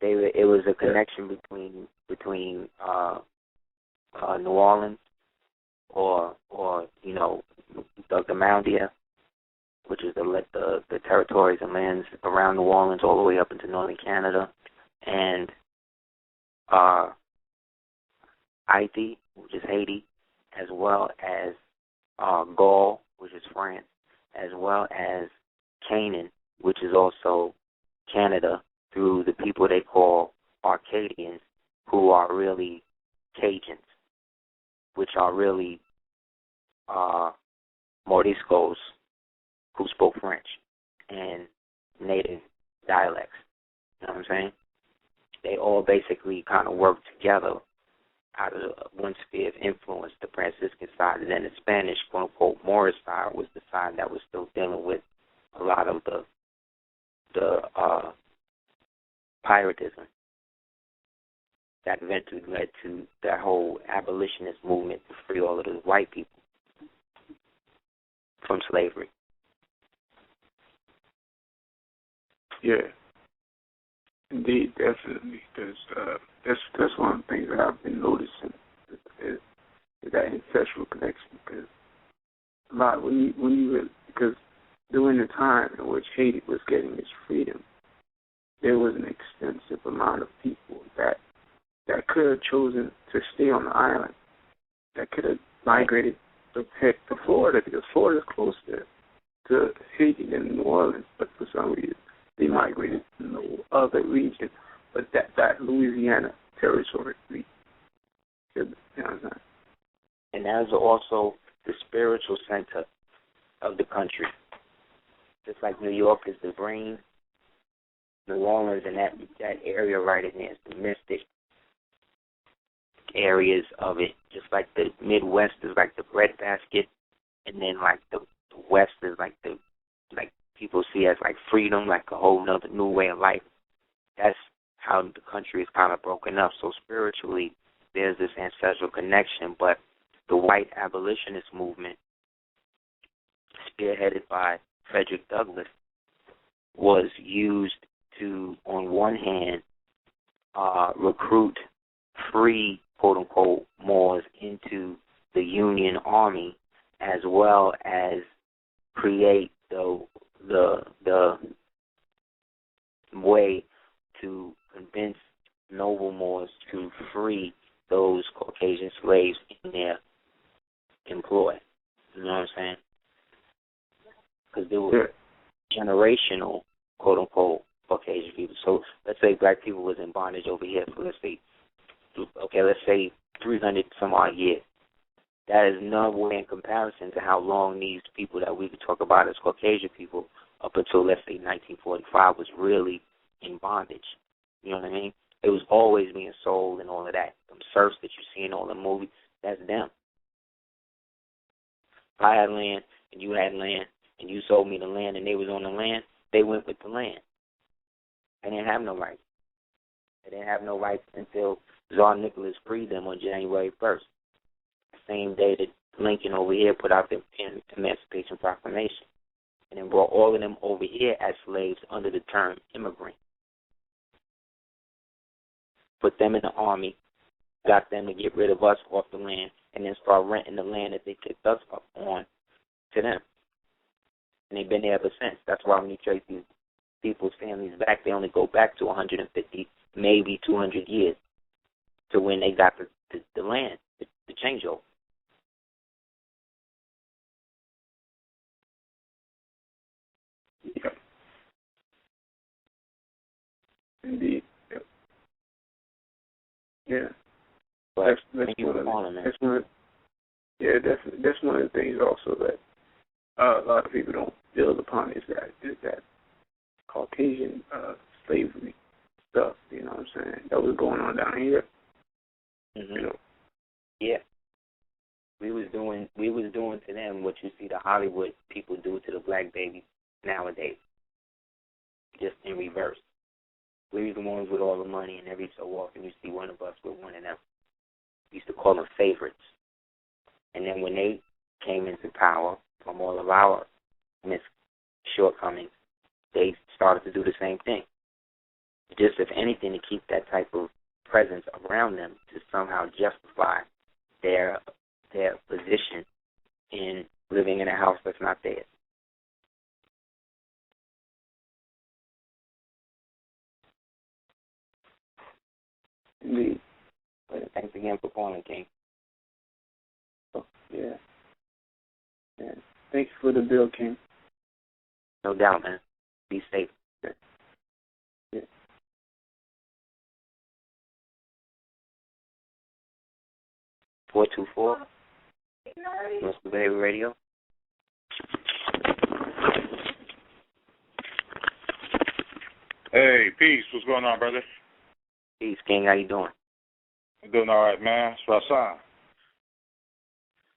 It was a connection between New Orleans or you know, the Moundia, which is the territories and lands around New Orleans all the way up into northern Canada, and Haiti, which is Haiti, as well as Gaul, which is France, as well as Canaan, which is also Canada, through the people they call Arcadians, who are really Cajuns, which are really Moriscos, who spoke French, and native dialects. You know what I'm saying? They all basically kind of work together out of one sphere of influence, the Franciscan side, and then the Spanish, quote-unquote, Moorish side was the side that was still dealing with a lot of the piratism that eventually led to that whole abolitionist movement to free all of those white people from slavery. Yeah, indeed, definitely. Because that's one of the things that I've been noticing is that ancestral connection. Because a lot because during the time in which Haiti was getting its freedom, there was an extensive amount of people that could have chosen to stay on the island, that could have migrated to Florida, because Florida is closer to Haiti than New Orleans, but for some reason they migrated to no other region but that Louisiana territory region. You know what I'm saying? And that is also the spiritual center of the country. Just like New York is the brain, New Orleans and that area right in there is the mystic areas of it. Just like the Midwest is like the breadbasket, and then like the West is like people see as like freedom, like a whole nother new way of life. That's how the country is kind of broken up. So spiritually, there's this ancestral connection, but the white abolitionist movement, spearheaded by Frederick Douglass, was used to, on one hand, recruit free, quote-unquote, Moors into the Union Army, as well as create the way to convince noble Moors to free those Caucasian slaves in their employ. You know what I'm saying? Because there were generational, quote-unquote, Caucasian people. So let's say black people was in bondage over here for, let's say 300 some odd years. That is no way in comparison to how long these people that we could talk about as Caucasian people up until, let's say, 1945 was really in bondage. You know what I mean? It was always being sold and all of that. Them serfs that you see in all the movies, that's them. If I had land and you had land and you sold me the land and they was on the land, they went with the land. They didn't have no rights. They didn't have no rights until Tsar Nicholas freed them on January 1st, the same day that Lincoln over here put out the Emancipation Proclamation, and then brought all of them over here as slaves under the term immigrant. Put them in the army, got them to get rid of us off the land, and then start renting the land that they kicked us up on to them. And they've been there ever since. That's why when you trace these people's families back, they only go back to 150, maybe 200 years to when they got the land, the changeover. Yeah. Indeed. Yeah. But that's one of the things also that a lot of people don't build upon is that Caucasian slavery stuff. You know what I'm saying? That was going on down here. Mm-hmm. You know. Yeah. We was doing to them what you see the Hollywood people do to the black babies nowadays, just in reverse. We was the ones with all the money, and every so often you see one of us with one of them. We used to call them favorites. And then when they came into power from all of our shortcomings, they started to do the same thing. Just, if anything, to keep that type of presence around them to somehow justify their position in living in a house that's not theirs. Indeed. But thanks again for calling, King. Oh, yeah. Yeah. Thank you for the bill, King. No doubt, man. Be safe. Yeah. 424. Mr. Baby Radio. Hey, peace. What's going on, brother? Peace, King. How you doing? I'm doing all right, man. It's Rasan.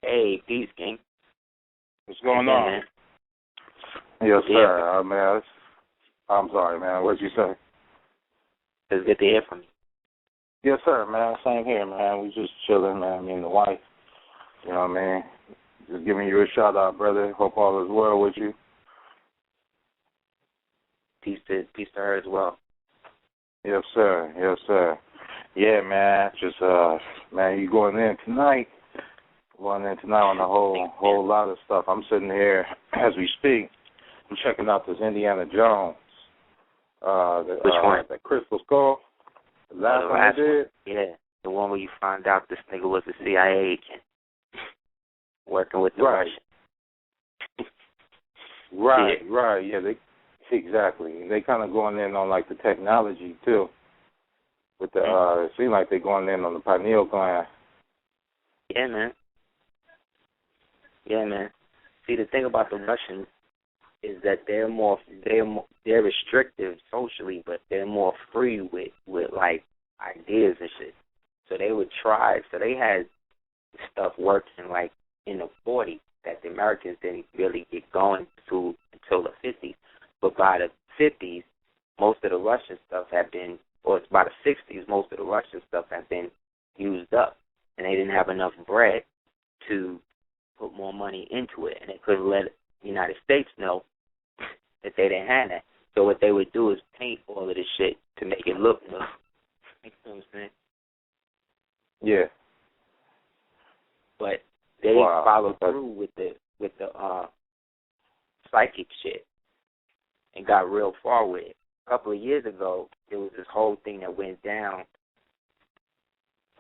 Hey, peace, King. What's going on? Man? Yes, sir. Man, I'm sorry, man. What did you say? It's good to hear from you. Yes, sir, man. Same here, man. We just chilling, man. Me and the wife. You know what I mean? Just giving you a shout out, brother. Hope all is well with you. Peace to her as well. Yes, sir. Yes, sir. Yeah, man. Just man, you going in tonight? Going in tonight on a whole lot of stuff. I'm sitting here as we speak. I'm checking out this Indiana Jones. Which one? That Crystal Skull. The last one I did. Yeah, the one where you find out this nigga was a CIA agent working with the Russians. Right. Yeah, exactly. They kind of going in on like the technology too. With the it seems like they're going in on the pineal gland. Yeah, man. See, the thing about the Russians is that they're restrictive socially, but they're more free with like ideas and shit. So they would try. So they had stuff working like in the 40s that the Americans didn't really get going to until the 50s. But by the 50s, most of the Russian stuff had been, or by the 60s, most of the Russian stuff had been used up, and they didn't have enough bread to put more money into it, and they couldn't let the United States know that they didn't have that. So what they would do is paint all of this shit to make it look good. You know what I'm saying? Yeah. But they followed through with the psychic shit and got real far with it. A couple of years ago, there was this whole thing that went down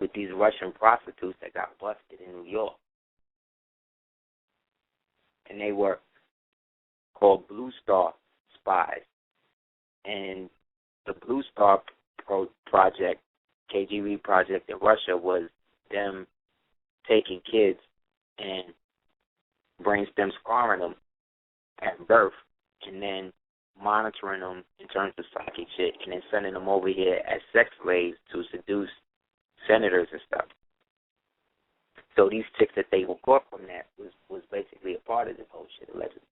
with these Russian prostitutes that got busted in New York. And they were called Blue Star spies. And the Blue Star project, KGB project in Russia, was them taking kids and brainstem scarring them at birth and then monitoring them in terms of psychic shit and then sending them over here as sex slaves to seduce senators and stuff. So these chicks that they were caught from that was basically a part of this whole shit, allegedly.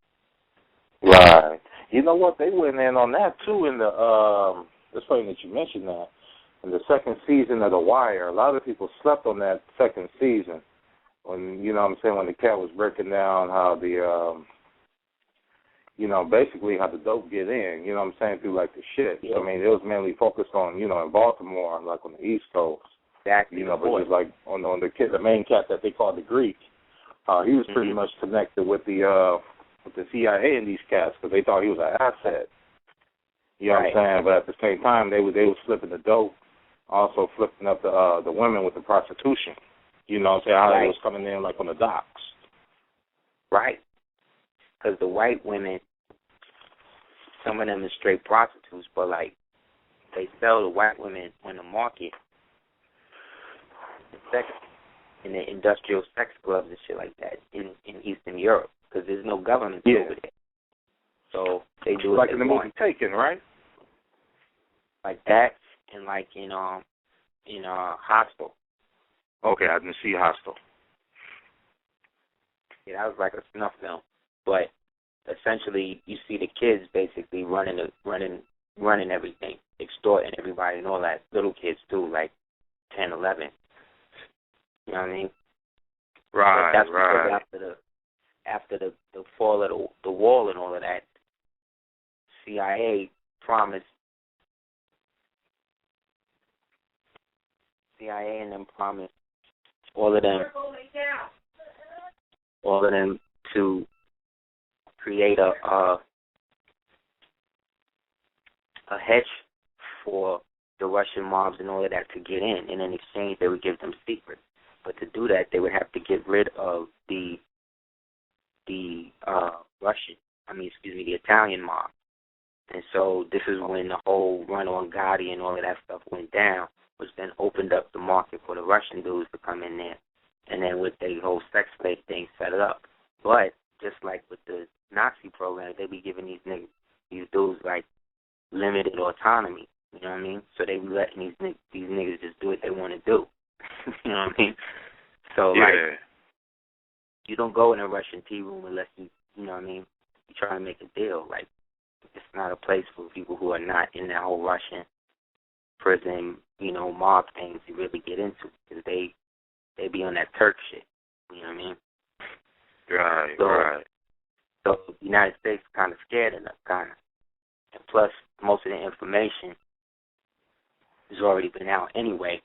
Right. You know what? They went in on that too in the it's funny that you mentioned that. In the second season of The Wire, a lot of people slept on that second season. When you know what I'm saying, when the cat was breaking down how the basically how the dope get in, you know what I'm saying, through like the shit. Yeah. I mean, it was mainly focused on, in Baltimore, like on the East Coast. Exactly. But just like on the main cat that they called the Greek, he was pretty much connected with the CIA and these cats because they thought he was an asset. You know what I'm saying? But at the same time, they were flipping the dope, also flipping up the women with the prostitution. You know what I'm saying? How they was coming in like on the docks. Right. Because the white women, some of them are straight prostitutes, but like they sell the white women on the market in the industrial sex clubs and shit like that in Eastern Europe because there's no government over there. So they do it like in the movie Taken, right? Like that, and like in Hostel. Okay, I didn't see Hostel. Yeah, that was like a snuff film, but essentially you see the kids basically running everything, extorting everybody and all that. Little kids too, like 10, 11. You know what I mean? Right, but that's right. Because after the fall of the wall and all of that, CIA and them promised all of them to create a hedge for the Russian mobs and all of that to get in, and in exchange they would give them secrets. But to do that, they would have to get rid of the Italian mob. And so this is when the whole run on Gotti and all of that stuff went down, which then opened up the market for the Russian dudes to come in there. And then with the whole sex slave thing set it up. But just like with the Nazi program, they be giving these dudes like limited autonomy. You know what I mean? So they be letting these niggas just do what they want to do. You know what I mean? So like, you don't go in a Russian tea room unless you know what I mean, you try to make a deal. Like, it's not a place for people who are not in that whole Russian prison, mob things you really get into, because they be on that Turk shit. You know what I mean? Right, right. So the United States is kind of scared of them, kind of. And plus, most of the information has already been out anyway,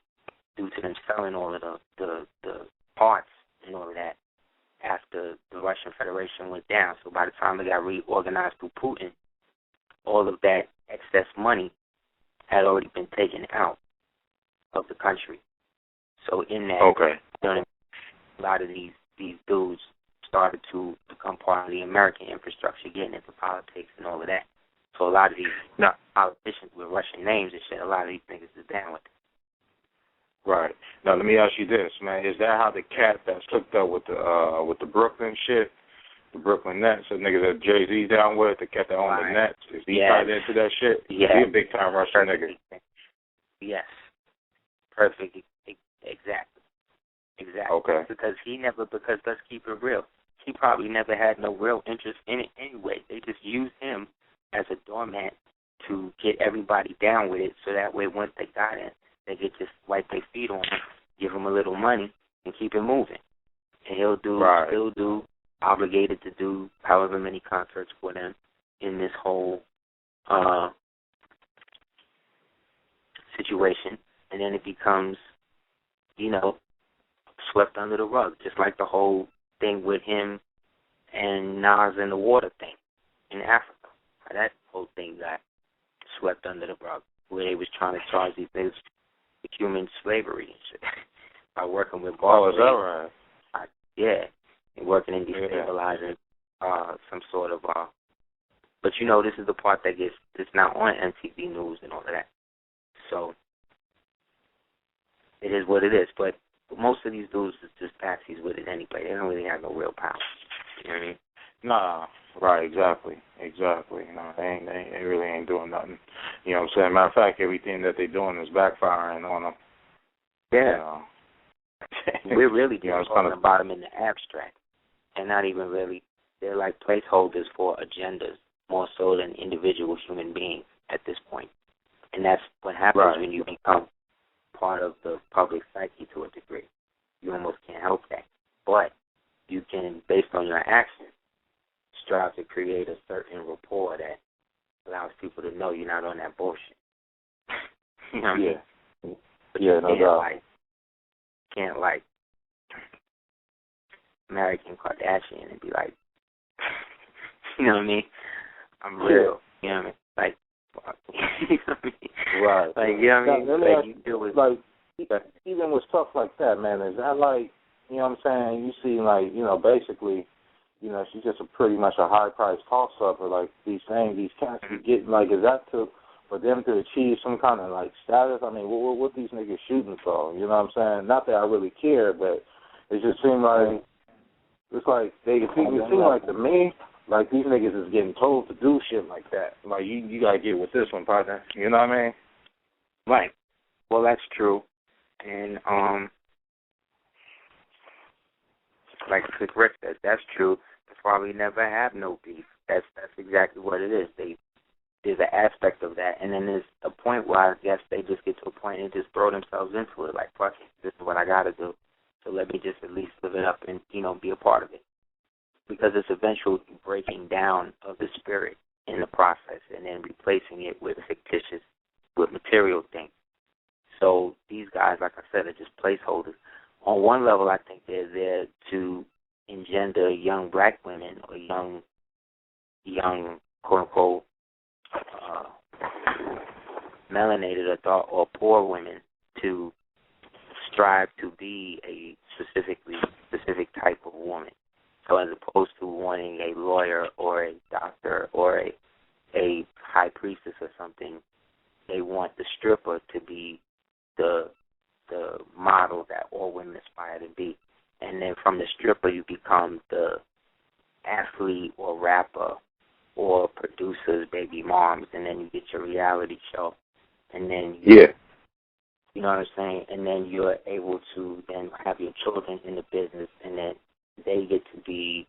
due to them selling all of the parts and all of that after the Russian Federation went down. So by the time it got reorganized through Putin, all of that excess money had already been taken out of the country. So in that, a lot of these dudes started to become part of the American infrastructure, getting into politics and all of that. So a lot of these politicians with Russian names and shit, a lot of these niggas is down with it. Right. Now let me ask you this, man. Is that how the cat that's hooked up with the Brooklyn shit, the Brooklyn Nets, the niggas that Jay-Z down with, the cat that owned the Nets, is he tied into that shit? Yeah. He a big time Russian nigga. Yes. Perfect. Exactly. Okay. Because let's keep it real, he probably never had no real interest in it anyway. They just used him as a doormat to get everybody down with it, so that way once they got in, they could just wipe their feet on him, give him a little money, and keep it moving. And he'll do, obligated to do however many concerts for them in this whole situation. And then it becomes, swept under the rug, just like the whole thing with him and Nas and the water thing in Africa. How that whole thing got swept under the rug, where they was trying to charge these things with human slavery and shit by working with barbers. Oh, is that right? Yeah, and working in destabilizing some sort of. But this is the part that's not on MTV News and all of that. So it is what it is. But most of these dudes is just patsies with it anyway. They don't really have no real power. You know what I mean? Nah, right, exactly. No, they really ain't doing nothing. You know what I'm saying? Matter of fact, everything that they're doing is backfiring on them. Yeah. We're really just talking about them in the abstract. And not even really, they're like placeholders for agendas, more so than individual human beings at this point. And that's what happens when you become part of the public psyche to a degree. You almost can't help that. But you can, based on your actions, strive to create a certain rapport that allows people to know you're not on that bullshit. You know what I mean? But you can't marry Kim Kardashian and be like, you know what I mean? I'm real. You know what I mean? Like, you know what I mean? Right. Like, you know what I mean? Like, you deal with even with stuff like that, man, is that like, you know what I'm saying? You see, like, basically, she's just pretty much a high-priced toss-up, or like these cats get, like, is that for them to achieve some kind of, like, status? I mean, what these niggas shooting for? You know what I'm saying? Not that I really care, but it just seemed like, it's like, it seemed like to me, like these niggas is getting told to do shit like that. Like, you got to get with this one, partner. You know what I mean? Right. Well, that's true. And, like Rick said, that's true. That's why we never have no beef. That's exactly what it is. There's an aspect of that, and then there's a point where I guess they just get to a point and just throw themselves into it. Like, fuck it, this is what I got to do. So let me just at least live it up and, be a part of it. Because it's eventual breaking down of the spirit in the process and then replacing it with material things. So these guys, like I said, are just placeholders. On one level, I think they're there to engender young black women or young quote-unquote, melanated or poor women to strive to be a specific type of woman. So as opposed to wanting a lawyer or a doctor or a high priestess or something, they want the stripper to be the model that all women aspire to be. And then from the stripper, you become the athlete or rapper or producers, baby moms, and then you get your reality show. And then you know what I'm saying? And then you're able to then have your children in the business, and then they get to be,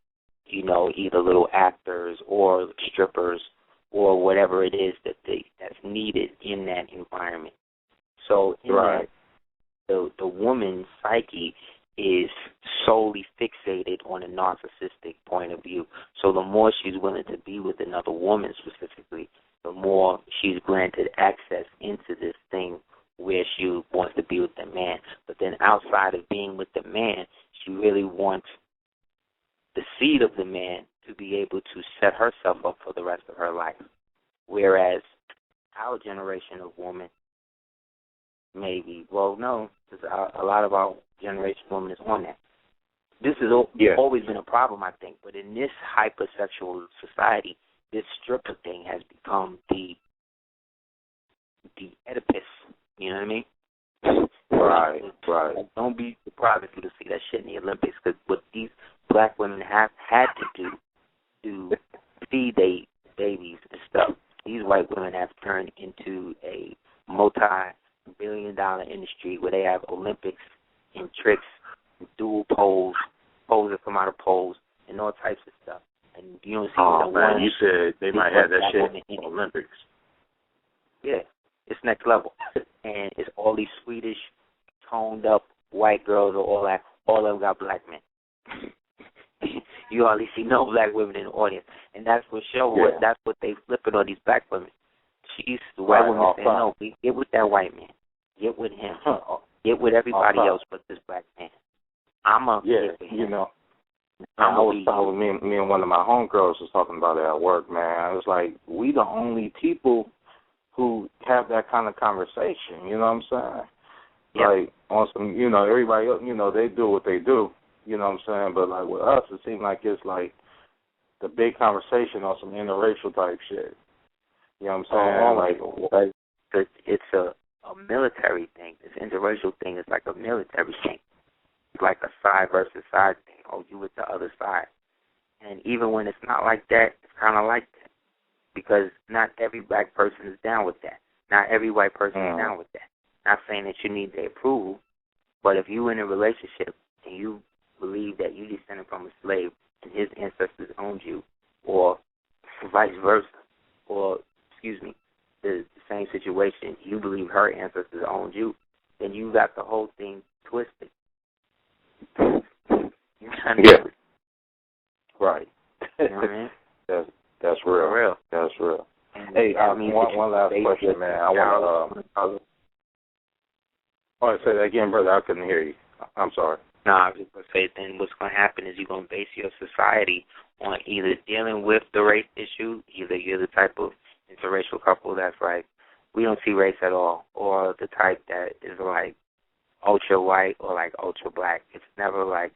either little actors or strippers or whatever it is that's needed in that environment. So in that, the woman's psyche is solely fixated on a narcissistic point of view. So the more she's willing to be with another woman specifically, the more she's granted access into this thing where she wants to be with the man. But then outside of being with the man, she really wants the seed of the man to be able to set herself up for the rest of her life. Whereas our generation of women, maybe, well, no, because a lot of our generation of women is on that. This has always been a problem, I think. But in this hypersexual society, this stripper thing has become the Oedipus. You know what I mean? Right. Like, don't be surprised if you see that shit in the Olympics, because what these black women have had to do to feed their babies and stuff, these white women have turned into a multi-billion-dollar industry where they have Olympics and tricks, dual poles that come out of poles, and all types of stuff. And you don't see the man, you said they might have that shit in Olympics. Yeah, it's next level. And it's all these Swedish, toned-up white girls or all that. All of them got black men. You hardly see no black women in the audience. And that's what that's what they flipping on these black women. The white women saying, no, get with that white man. Get with him. Get with everybody else but this black man. You know. I was talking, me and one of my homegirls was talking about it at work, man. I was like, we the only people who have that kind of conversation, you know what I'm saying? Yep. Like, on some, everybody else, they do what they do, you know what I'm saying? But, like, with us, it seems like it's, like, the big conversation on some interracial type shit. You know what I'm saying? It's a military thing. This interracial thing is like a military thing. It's like a side versus side thing. Oh, you with the other side. And even when it's not like that, it's kind of like that. Because not every black person is down with that. Not every white person is down with that. Not saying that you need their approval, but if you're in a relationship and you believe that you descended from a slave and his ancestors owned you, or vice versa, or, the same situation, you believe her ancestors owned you, then you got the whole thing twisted. Right. You know what I mean? That's real. That's real. And hey, one last question, man. I want to. Say that again, brother. I couldn't hear you. I'm sorry. No, I was just going to say then what's going to happen is you're going to base your society on either dealing with the race issue, either you're the type of interracial couple that's like, we don't see race at all, or the type that is like ultra white or like ultra black. It's never like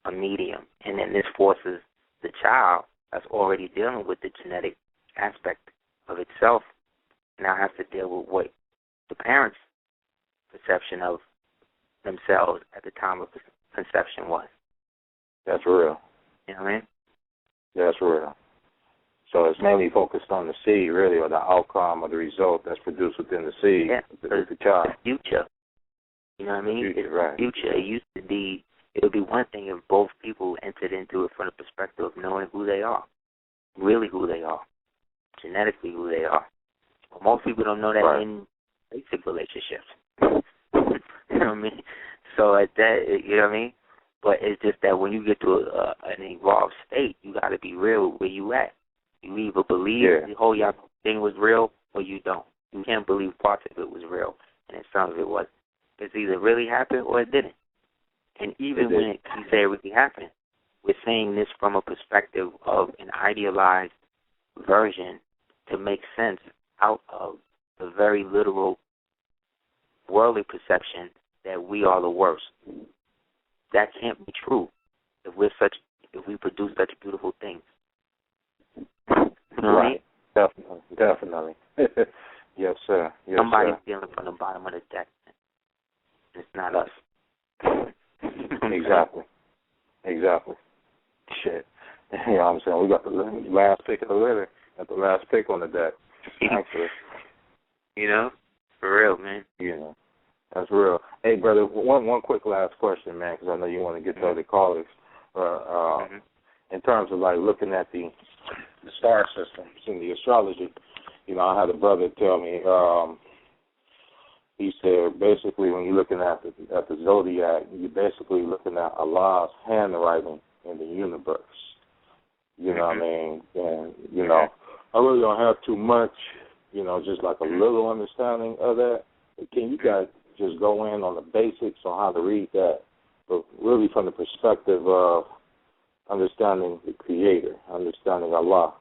a medium. And then this forces the child that's already dealing with the genetic aspect of itself now has to deal with what the parents' perception of themselves at the time of conception was. That's real. You know what I mean? That's real. So it's mainly focused on the seed, really, or the outcome or the result that's produced within the seed, the child. The future. You know what I mean? Right. Future. It would be one thing if both people entered into it from the perspective of knowing who they are, really who they are, genetically who they are. But most people don't know that in basic relationships. You know what I mean? So at that, you know what I mean? But it's just that when you get to an evolved state, you got to be real where you at. You either believe the whole y'all thing was real or you don't. You can't believe parts of it was real and then some of it wasn't. It's either really happened or it didn't. And even when you say it really happened, we're saying this from a perspective of an idealized version to make sense out of the very literal worldly perception that we are the worst. That can't be true if we produce such beautiful things. Right. Definitely. Yes, sir. Somebody's stealing from the bottom of the deck. It's not us. Exactly. Shit. You know what I'm saying? We got the last pick of the litter. Got the last pick on the deck. Actually. You know? For real, man. You know. That's real. Hey, brother, one quick last question, man, because I know you want to get to other callers. In terms of, like, looking at the star systems and the astrology, I had a brother tell me, he said basically when you're looking at the zodiac, you're basically looking at Allah's handwriting in the universe. You know what I mean? And, you know, I really don't have too much, you know, just like a little understanding of that. Can you guys just go in on the basics on how to read that, but really from the perspective of understanding the Creator, understanding Allah?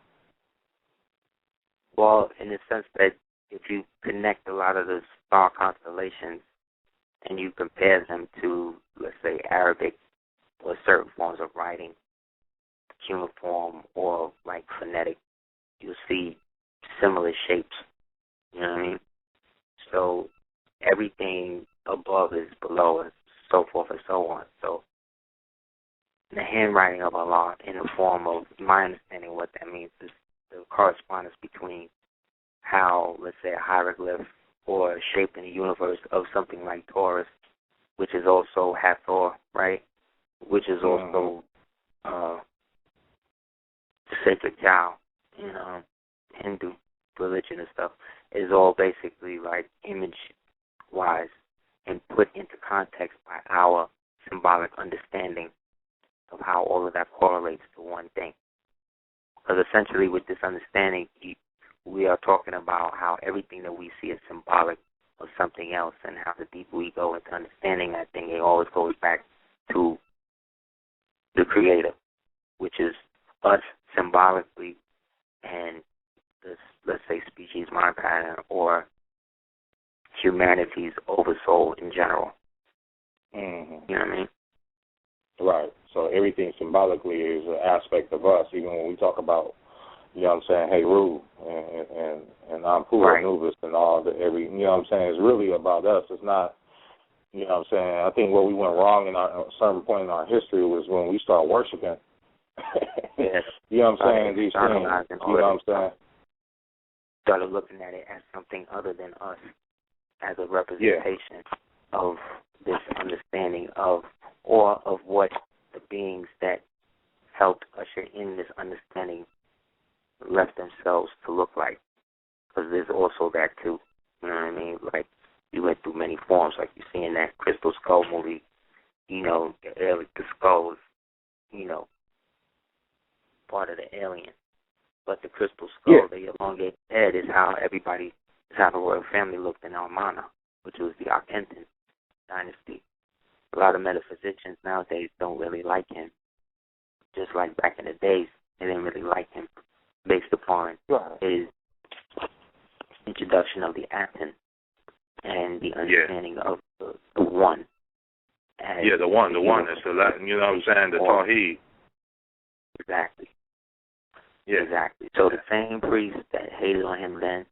Well, in the sense that if you connect a lot of the star constellations and you compare them to, let's say, Arabic or certain forms of writing, cuneiform or like phonetic, you'll see similar shapes. You know what I mean? So everything above is below and so forth and so on. So the handwriting of Allah in the form of, my understanding of what that means is the correspondence between how, let's say, a hieroglyph or a shape in the universe of something like Taurus, which is also Hathor, right? Which is also the sacred cow in Hindu religion and stuff, is all basically like image-wise and put into context by our symbolic understanding of how all of that correlates to one thing. Because essentially with this understanding, we are talking about how everything that we see is symbolic of something else, and how the deeper we go into understanding that thing, it always goes back to the Creator, which is us symbolically and this, let's say, species mind pattern or humanity's oversoul in general. You know what I mean? Right. So everything symbolically is an aspect of us, even when we talk about, you know what I'm saying, Heru and Anpu and Anubis and all the you know what I'm saying, it's really about us. It's not, you know what I'm saying. I think where we went wrong at a certain point in our history was when we started worshiping. Yes. You know what I'm saying? These things. You know what I'm saying? Started looking at it as something other than us, as a representation of this understanding of, or of what the beings that helped usher in this understanding left themselves to look like. Because there's also that too. You know what I mean? Like, you went through many forms, like you see in that Crystal Skull movie. You know, the skull is, you know, part of the alien. But the crystal skull, the elongated head, is how the royal family looked in Almana, which was the Akhentan dynasty. A lot of metaphysicians nowadays don't really like him. Just like back in the days, they didn't really like him based upon his introduction of the Aten and the understanding of the one. The one. That's the Latin, you know what I'm saying, the Tawheed. Exactly. Yeah. Exactly. So the same priests that hated on him then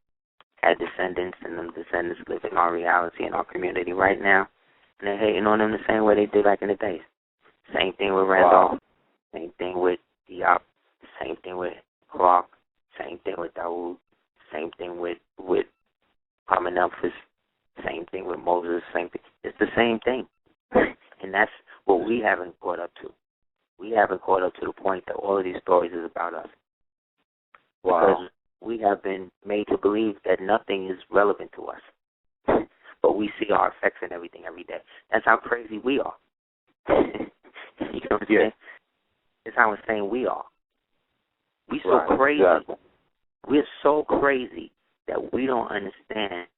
had descendants, and them descendants live in our reality in our community right now, and they're hating on him the same way they did back in the days. Same thing with Randolph. Same thing with Diop. Same thing with Clark. Same thing with Dawood. Same thing with Amenemphis. Same thing with Moses. Same thing. It's the same thing, and that's what we haven't caught up to. We haven't caught up to the point that all of these stories is about us. Because we have been made to believe that nothing is relevant to us. But we see our effects in everything every day. That's how crazy we are. You know what I'm saying? It's how I'm saying we are. We're so crazy. Exactly. We're so crazy that we don't understand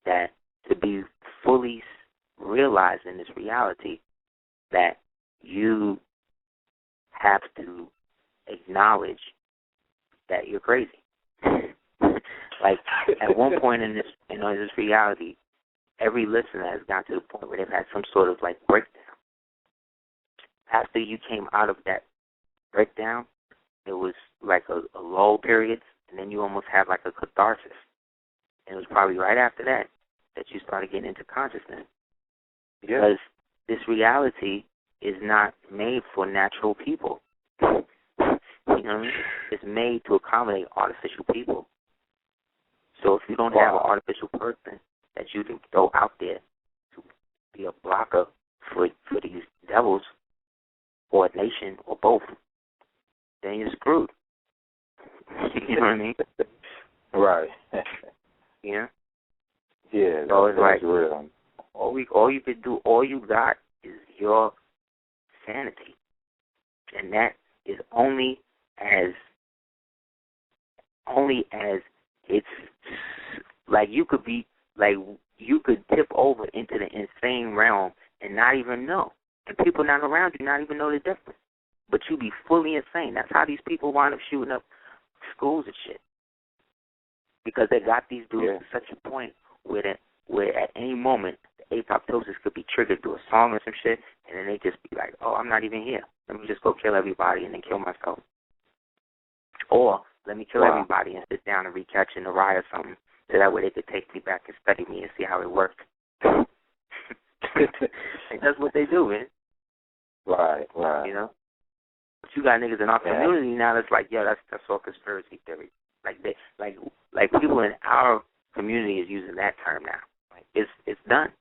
that to be fully realized in this reality, that you have to acknowledge that you're crazy. Like, at one point in this, this reality, every listener has got to the point where they've had some sort of, like, breakdown. After you came out of that breakdown, it was like a lull period, and then you almost had like a catharsis. And it was probably right after that you started getting into consciousness. Because this reality is not made for natural people. You know what I mean? It's made to accommodate artificial people. So if you don't have an artificial person that you can throw out there to be a blocker for these devils, or a nation, or both, then you're screwed. You know what I mean? Right. Yeah. Yeah, So it's that's like real. all you could do, all you got is your sanity, and that is only as it's like you could be like you could tip over into the insane realm and not even know, and people not around you not even know the difference, but you be fully insane. That's how these people wind up shooting up schools and shit, because they got these dudes to such a point where at any moment the apoptosis could be triggered through a song or some shit, and then they just be like, oh, I'm not even here. Let me just go kill everybody and then kill myself. Or let me kill everybody and sit down and recatch in the rye or something, so that way they could take me back and study me and see how it works. And that's what they do, man. Right. You know? But you got niggas in our community now that's like, yo, that's all conspiracy theory. Like people in our community is using that term now. Like it's done.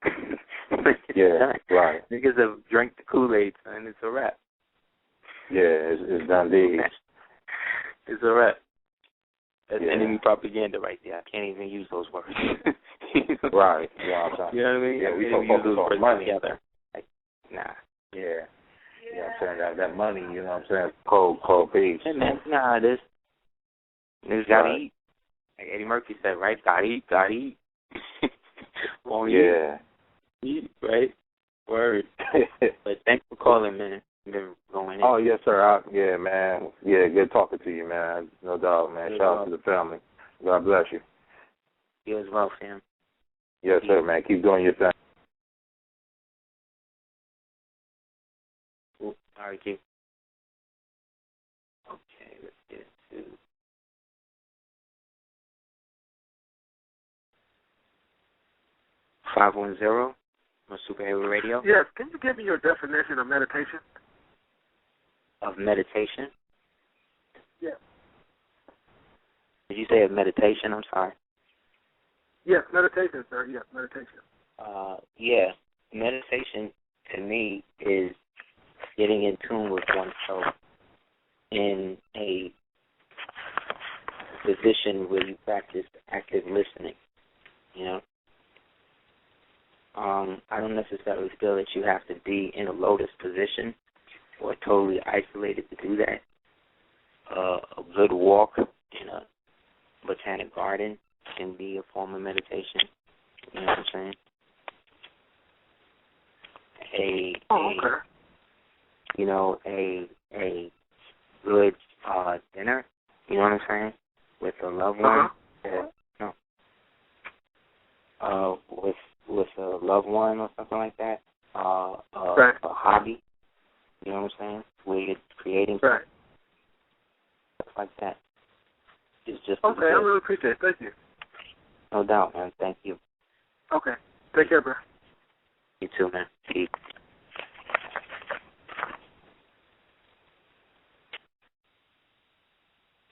It's done. Right. Niggas have drank the Kool-Aid, and it's a wrap. Yeah, it's done deal. It's a wrap. That's enemy propaganda right there. I can't even use those words. Right. Yeah, you know what I mean? Yeah, we can't even use those words money together. Like, nah. Yeah. Yeah, I'm saying that money, you know what I'm saying? Cold piece. Hey, man, you know how it is. Niggas gotta eat. Like Eddie Murphy said, right? Gotta eat. Won't eat, right? Word. But thanks for calling, man. Been going in. Oh, yes, sir. Yeah, man. Yeah, good talking to you, man. No doubt, man. Shout out to the family. God bless you. You as well, fam. Yes, sir, man. Keep doing your thing. All right, Q. Okay, let's get to 510 on Superhero Radio. Yes, can you give me your definition of meditation? Of meditation? Yeah. Did you say of meditation? I'm sorry. Yes, meditation, sir. Yes, meditation. Yeah. Meditation, to me, is getting in tune with oneself in a position where you practice active listening, you know? I don't necessarily feel that you have to be in a lotus position or totally isolated to do that. A good walk in a botanic garden can be a form of meditation. You know what I'm saying? A good dinner. You know what I'm saying? With a loved one. With a loved one or something like that. A hobby. You know what I'm saying? Where you're creating stuff like that. It's just okay. I really appreciate it. Thank you. No doubt, man. Thank you. Okay. Take care, bro. You too, man. Peace.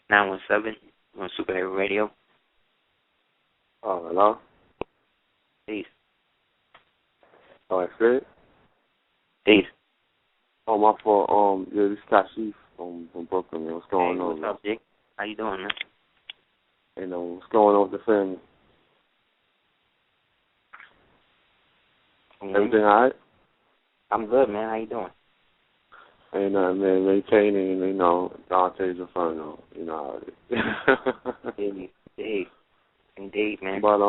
Nine 917 on Superhero Radio. Oh, hello? Peace. Oh, that's it? Peace. Oh, my fault. Yeah, this is Kashif from Brooklyn, man. What's going on? What's up, Jake? How you doing, man? You know, what's going on with the family? Mm-hmm. Everything all right? I'm good, man. How you doing? Ain't nothing, man. Maintaining, you know, Dante's Inferno. You know how it is. Indeed, man. But,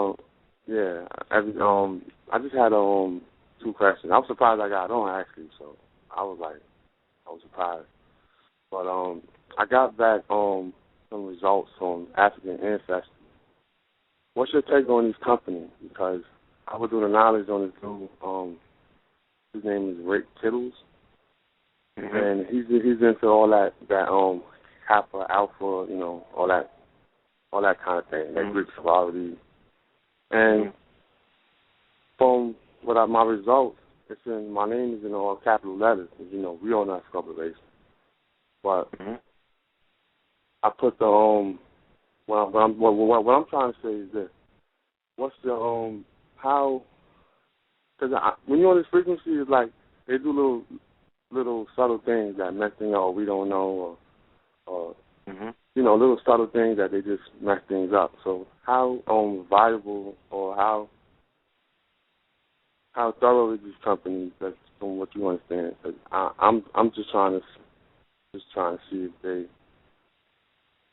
yeah, I just had, 2 questions. I was surprised I got on, actually, so I was surprised. But, I got back, some results from African Ancestry. What's your take on these companies? Because I was doing a knowledge on this dude, his name is Rick Kittles. Mm-hmm. And he's into all that Kappa, Alpha, you know, all that kind of thing, that Greek sorority. And from my results, my name is in all capital letters, because, you know, we all know that's corporation. But I put the what I'm trying to say is this: what's the how? Because when you're on this frequency, it's like they do little subtle things that mess things up, or we don't know, or you know, little subtle things that they just mess things up. So viable or how thorough is this company? That's from what you understand. I'm just trying to see if they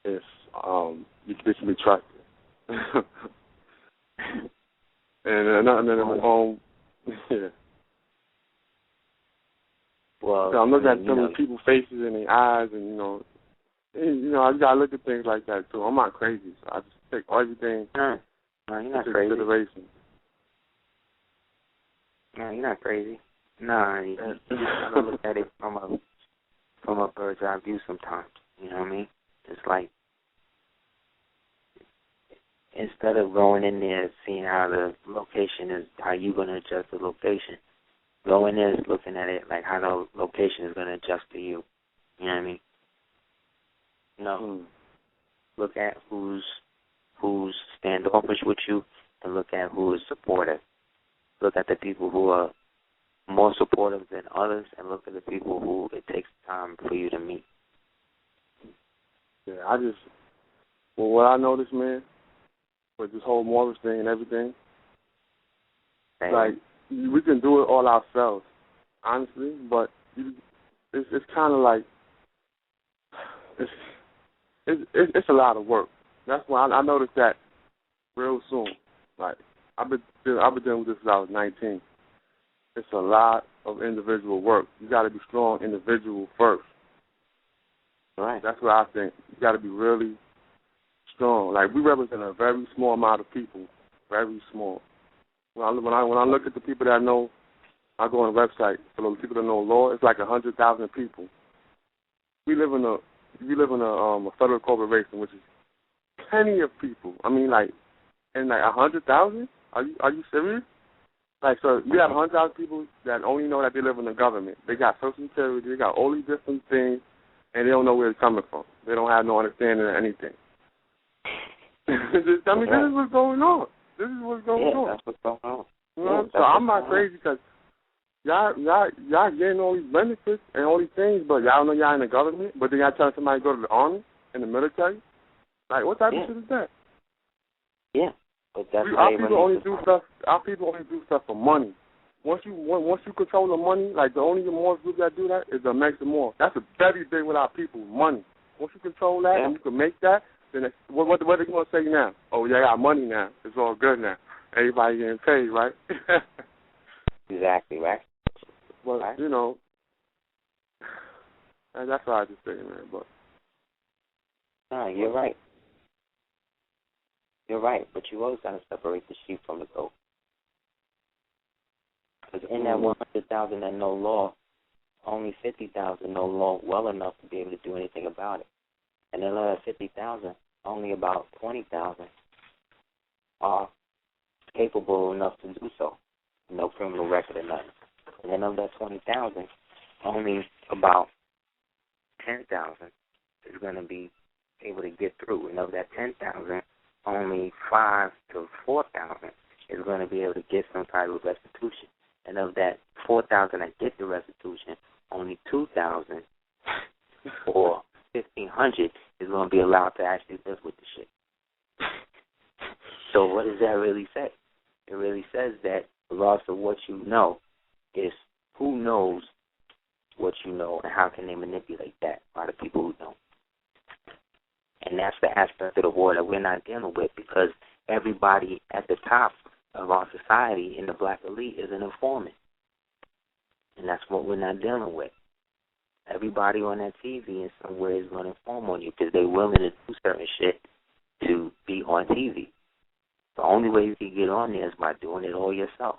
can be trusted. and yeah. Well, so I'm looking at some of the people's faces and their eyes, and I gotta look at things like that too. I'm not crazy, so I just take everything No, you're not into crazy. consideration. No, you're not crazy. No, you just gotta look at it from a bird's eye view sometimes. You know what I mean? It's like, instead of going in there seeing how the location is, how you gonna adjust the location, go in there looking at it like how the location is gonna adjust to you. You know what I mean? Look at who's standoffish with you, and look at who is supportive. Look at the people who are more supportive than others, and look at the people who it takes time for you to meet. Yeah, what I noticed, man, with this whole mortgage thing and everything, like, we can do it all ourselves, honestly, but it's kind of like, it's a lot of work. That's why I noticed that real soon. Like, I've been dealing with this since I was 19. It's a lot of individual work. You got to be strong individual first. Right. That's what I think. You got to be really strong. Like, we represent a very small amount of people, very small. When I look at the people that I know, I go on the website for the people that know law. It's like 100,000 people. We live in a federal corporation, which is plenty of people. I mean, like, and like 100,000? Are you serious? Like, so you have 100,000 people that only know that they live in the government. They got Social Security, they got all these different things, and they don't know where it's coming from. They don't have no understanding of anything. This is what's going on. This is what's going on. That's what's going on. So I'm not crazy because y'all getting all these benefits and all these things, but y'all know y'all in the government, but then y'all telling somebody to go to the army and the military. Like, what type of shit is that? Yeah, but that's our people only do stuff for money. Once you control the money, like the only Moors group that do that is the Mexican Moors. That's a very big with our people, money. Once you control that and you can make that, then what are they going to say now? Oh, yeah, I got money now. It's all good now. Everybody getting paid, right? Exactly, right? But, right. That's what I just say, man. But no, you're right. You're right, but you always got to separate the sheep from the goat. Because in that 100,000 that know law, only 50,000 know law well enough to be able to do anything about it. And then of that 50,000, only about 20,000 are capable enough to do so. No criminal record or nothing. And then of that 20,000, only about 10,000 is going to be able to get through. And of that 10,000, only 5,000 to 4,000 is going to be able to get some type of restitution. And of that 4,000 that get the restitution, only 2,000 or 1,500 is going to be allowed to actually live with the shit. So what does that really say? It really says that the loss of what you know is who knows what you know and how can they manipulate that by the people who don't. And that's the aspect of the war that we're not dealing with, because everybody at the top of our society in the black elite is an informant. And that's what we're not dealing with. Everybody on that TV in some way is going to inform on you because they're willing to do certain shit to be on TV. The only way you can get on there is by doing it all yourself.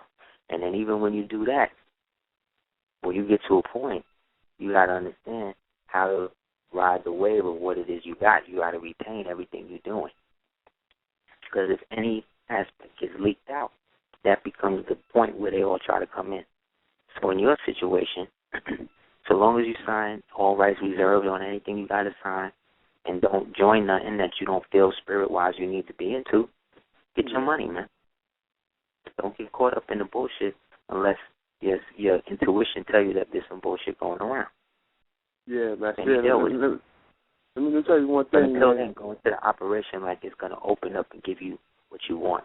And then even when you do that, when you get to a point, you got to understand how to ride the wave of what it is you got. You got to retain everything you're doing. Because if any aspect gets leaked out, that becomes the point where they all try to come in. So in your situation, so long as you sign all rights reserved on anything you got to sign and don't join nothing that you don't feel spirit-wise you need to be into, get your money, man. Don't get caught up in the bullshit unless your intuition tell you that there's some bullshit going around. Yeah, that's it. Let me tell you one thing. Until then, go into the operation like it's going to open up and give you what you want.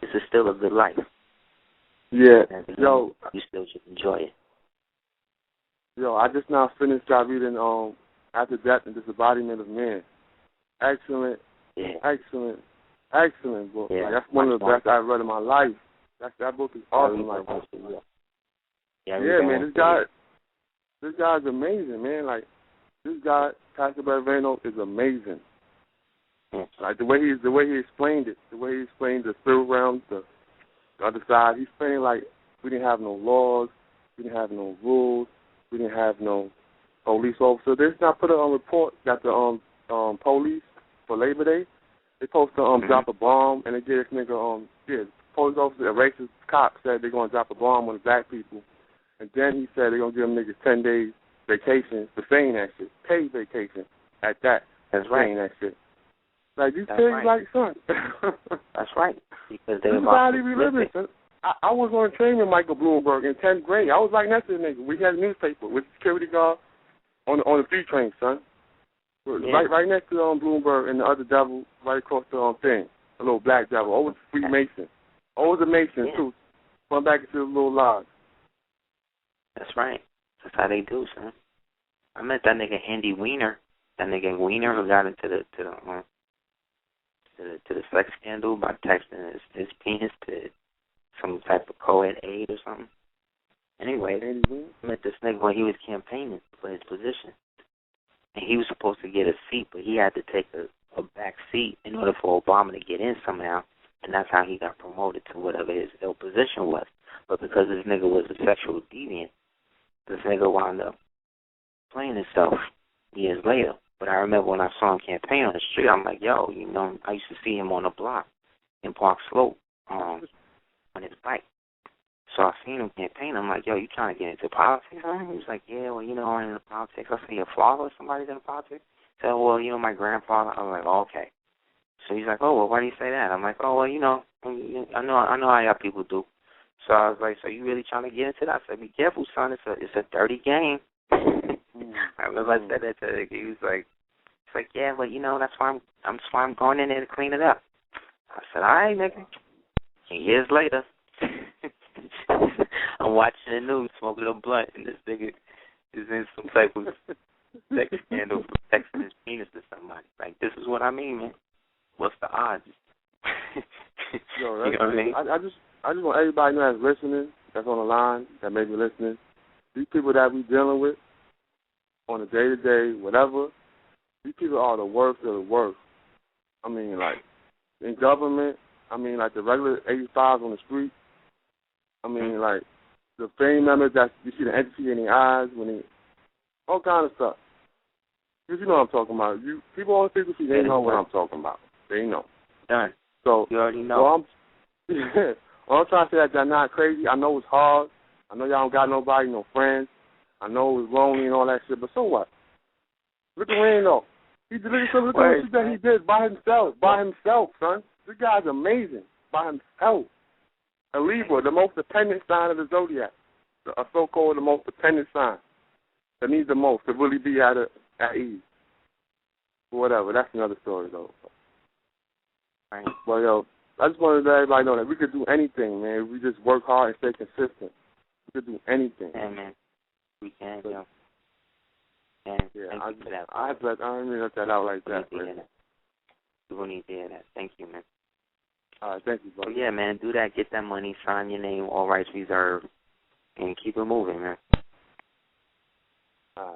This is still a good life. Yeah. And yo, you still should enjoy it. Yo, I just now finished reading After Death and Disembodiment of Man. Excellent, excellent book. Yeah. Like, that's one of the best I've read in my life. That book is awesome. Man, this guy's amazing, man. Like, this guy, Pastor Baveno, is amazing. Like the way he explained it, the way he explained the spirit realm, the other side. He explained like we didn't have no laws, we didn't have no rules, we didn't have no police officer. They just not put a report that the police for Labor Day, they supposed to drop a bomb, and they gave this nigga police officer, a racist cop said they're gonna drop a bomb on the black people, and then he said they're gonna give them niggas 10 days vacation for saying that shit, paid vacation at that. That's right. Saying that shit. Like, these kids, like, son. That's right. Because this is how they be living, son. I was on a train with Michael Bloomberg in 10th grade. I was right next to the nigga. We had a newspaper with security guard on the 3 train, son. Right next to Bloomberg and the other devil right across the thing, a little black devil. Always a Freemason. Always a Mason, too. Going back into the little lodge. That's right. That's how they do, son. I met that nigga Andy Weiner. That nigga Weiner who got into the sex scandal by texting his penis to some type of co-ed aide or something. Anyway, I met this nigga when he was campaigning for his position. And he was supposed to get a seat, but he had to take a back seat in order for Obama to get in somehow. And that's how he got promoted to whatever his ill position was. But because this nigga was a sexual deviant, this nigga wound up playing himself years later. But I remember when I saw him campaign on the street, I'm like, yo, you know, I used to see him on the block in Park Slope on his bike. So I seen him campaign. I'm like, yo, you trying to get into politics, huh? He was like, yeah, well, you know, I'm into politics. I said, your father or somebody's in politics? He said, well, you know, my grandfather. I was like, oh, okay. So he's like, oh, well, why do you say that? I'm like, oh, well, you know, I know how y'all people do. So I was like, so you really trying to get into that? I said, be careful, son. It's a dirty game. I remember I said that to him. He was like, it's like, yeah, well, you know, that's why I'm going in there to clean it up. I said, all right, nigga. And years later, I'm watching the news, smoking a blunt, and this nigga is in some type of sex scandal for texting his penis to somebody. Like, this is what I mean, man. What's the odds? Yo, you know what I mean? I just want everybody to know that's listening, that's on the line, that may be listening. These people that we dealing with on a day-to-day, whatever, these people are the worst of the worst. I mean, like, in government, I mean, like the regular 85s on the street. I mean, like, the family members that you see the entity in their eyes, when they, all kind of stuff. Because you know what I'm talking about. People on frequency, they know what I'm talking about. They know. Done. So, you already know. I'm trying to say that they're not crazy. I know it's hard. I know y'all don't got nobody, no friends. I know it's lonely and all that shit, but so what? Look at Wayne, though. Look at the shit that he did by himself, son. This guy's amazing, by himself. A Libra, the most dependent sign of the zodiac, a so-called the most dependent sign that needs the most to really be at ease. Whatever, that's another story, though. Right. But, yo, I just wanted to let everybody know that we could do anything, man. If we just work hard and stay consistent. We could do anything. Yeah, man. We can, yo. And I didn't mean to let that out like that, man. We will need to hear that. Thank you, man. All right, thank you, brother. So, yeah, man, do that. Get that money, sign your name, all rights reserved, and keep it moving, man. All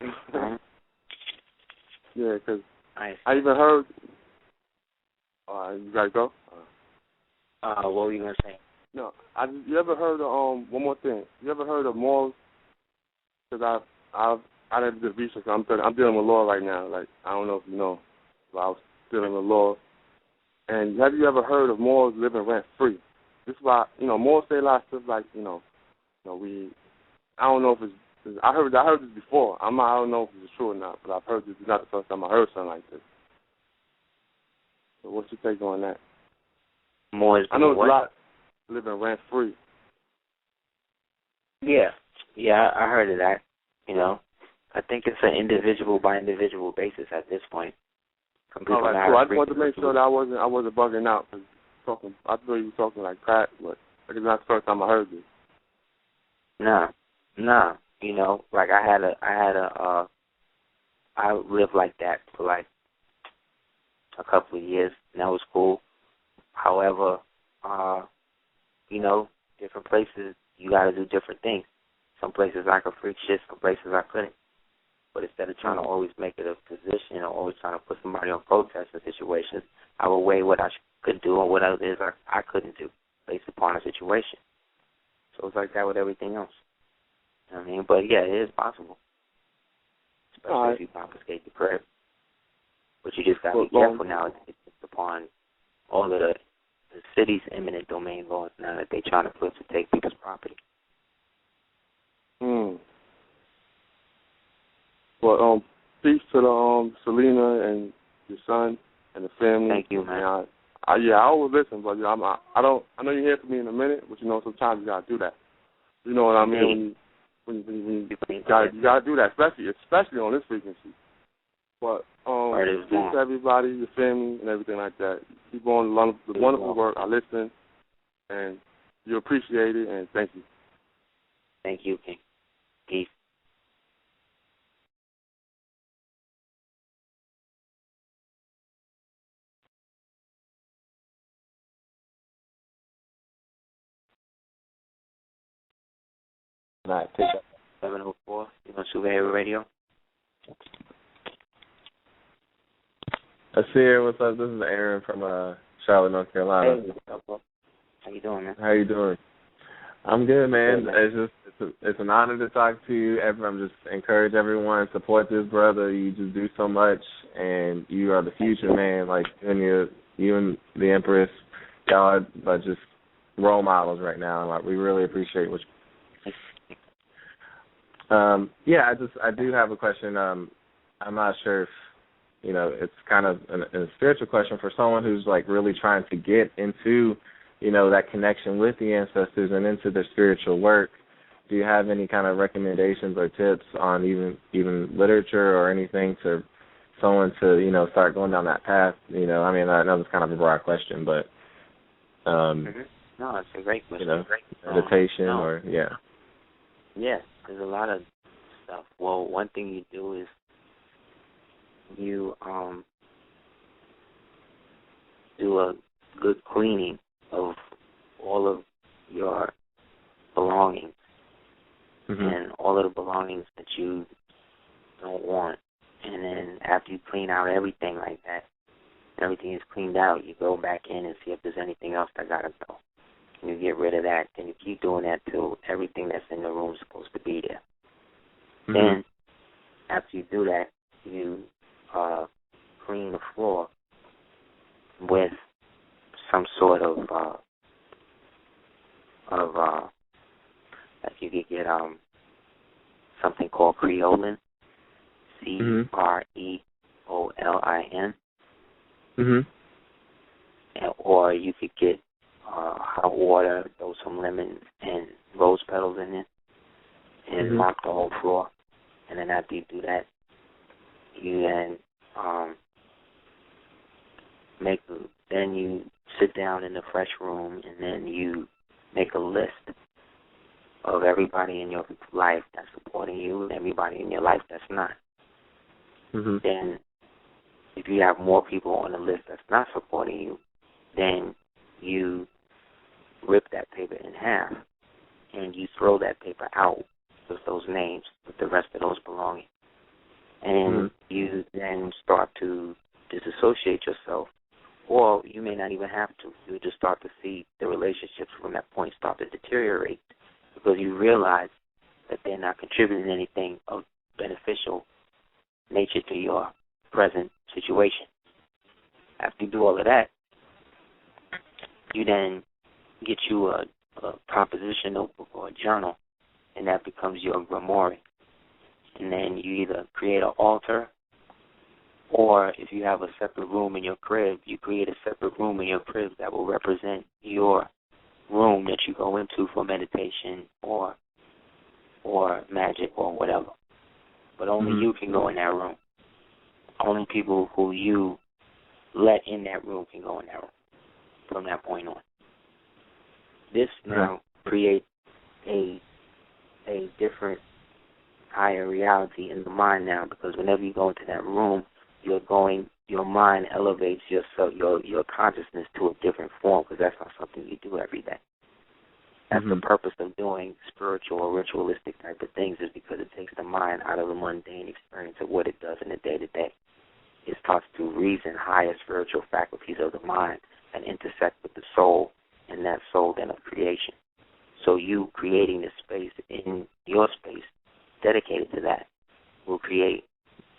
right. Yeah, because nice. I even heard. You gotta go. What were you gonna say? No, you ever heard of one more thing? You ever heard of morals? Because I did the research. I'm dealing with law right now. Like, I don't know if you know, but I was dealing with law. And have you ever heard of morals living rent free? This is why morals say a lot of stuff like we. I don't know if it's. I heard this before. I don't know if it's true or not, but I've heard this. It's not the first time I heard something like this. So what's your take on that? Morals. I know it's a lot living rent free. Yeah, I heard of that. I think it's an individual by individual basis at this point. All right, cool. I just wanted to make sure that I wasn't bugging out. I thought you were talking like crack, but that's not the first time I heard this. Nah. You know, like I lived like that for like a couple of years, and that was cool. However, you know, different places you got to do different things. Some places I could freak shit, some places I couldn't. But instead of trying to always make it a position or always trying to put somebody on protesting situations, I would weigh what I could do and what it is I couldn't do based upon the situation. So it's like that with everything else. You know what I mean? But, yeah, it is possible, especially if you confiscate the crib. But you just got to be careful now. It's upon all of the city's eminent domain laws now that they're trying to put to take people's property. Well, peace to Selena and your son and the family. Thank you, man. I always listen, but I know you're here for me in a minute, but you know sometimes you gotta do that. You know what I mean? When you gotta do that, especially on this frequency. But peace to everybody, your family, and everything like that. Keep on the wonderful work. I listen, and you appreciate it, and thank you. Thank you, King. Peace. All right, take that. 704, you want to Heru Radio? Aseer, what's up? This is Aaron from Charlotte, North Carolina. Hey, what's up, bro? How you doing, man? How you doing? I'm good, man. It's an honor to talk to you. I'm just encourage everyone, support this brother. You just do so much, and you are the future, man. Like you and the Empress, y'all are just role models right now, and like we really appreciate what you. I do have a question. I'm not sure if, you know, it's kind of a spiritual question for someone who's like really trying to get into, you know, that connection with the ancestors and into their spiritual work. Do you have any kind of recommendations or tips on even literature or anything to someone to, you know, start going down that path? You know, I mean, I know it's kind of a broad question, but no, it's a great question. You know, meditation or Yeah, there's a lot of stuff. Well, one thing you do is you do a good cleaning of all of your belongings and all of the belongings that you don't want. And then after you clean out everything like that, everything is cleaned out, you go back in and see if there's anything else that got to go. And you get rid of that. Then you keep doing that till everything that's in the room is supposed to be there. Then, after you do that, you clean the floor with some sort of like you could get something called creolin, CREOLIN, or you could get hot water, throw some lemon and rose petals in it, and mop the whole floor. And then after you do that, you then then you sit down in the fresh room, and then you make a list of everybody in your life that's supporting you and everybody in your life that's not. Then if you have more people on the list that's not supporting you, then you rip that paper in half and you throw that paper out with those names, with the rest of those belongings. And you then start to disassociate yourself, or you may not even have to. You just start to see the relationships from that point start to deteriorate because you realize that they're not contributing anything of beneficial nature to your present situation. After you do all of that, you then get you a composition notebook or a journal, and that becomes your grimoire. And then you either create an altar, or if you have a separate room in your crib, you create a separate room in your crib that will represent your room that you go into for meditation or magic or whatever. but only you can go in that room. Only people who you let in that room can go in that room from that point on. This now creates a different, higher reality in the mind now, because whenever you go into that room, your mind elevates your consciousness to a different form, because that's not something you do every day. That's the purpose of doing spiritual or ritualistic type of things, is because it takes the mind out of the mundane experience of what it does in the day-to-day. It starts to reason higher spiritual faculties of the mind and intersect with the soul, and that soul then of creation. So you creating this space in your space dedicated to that will create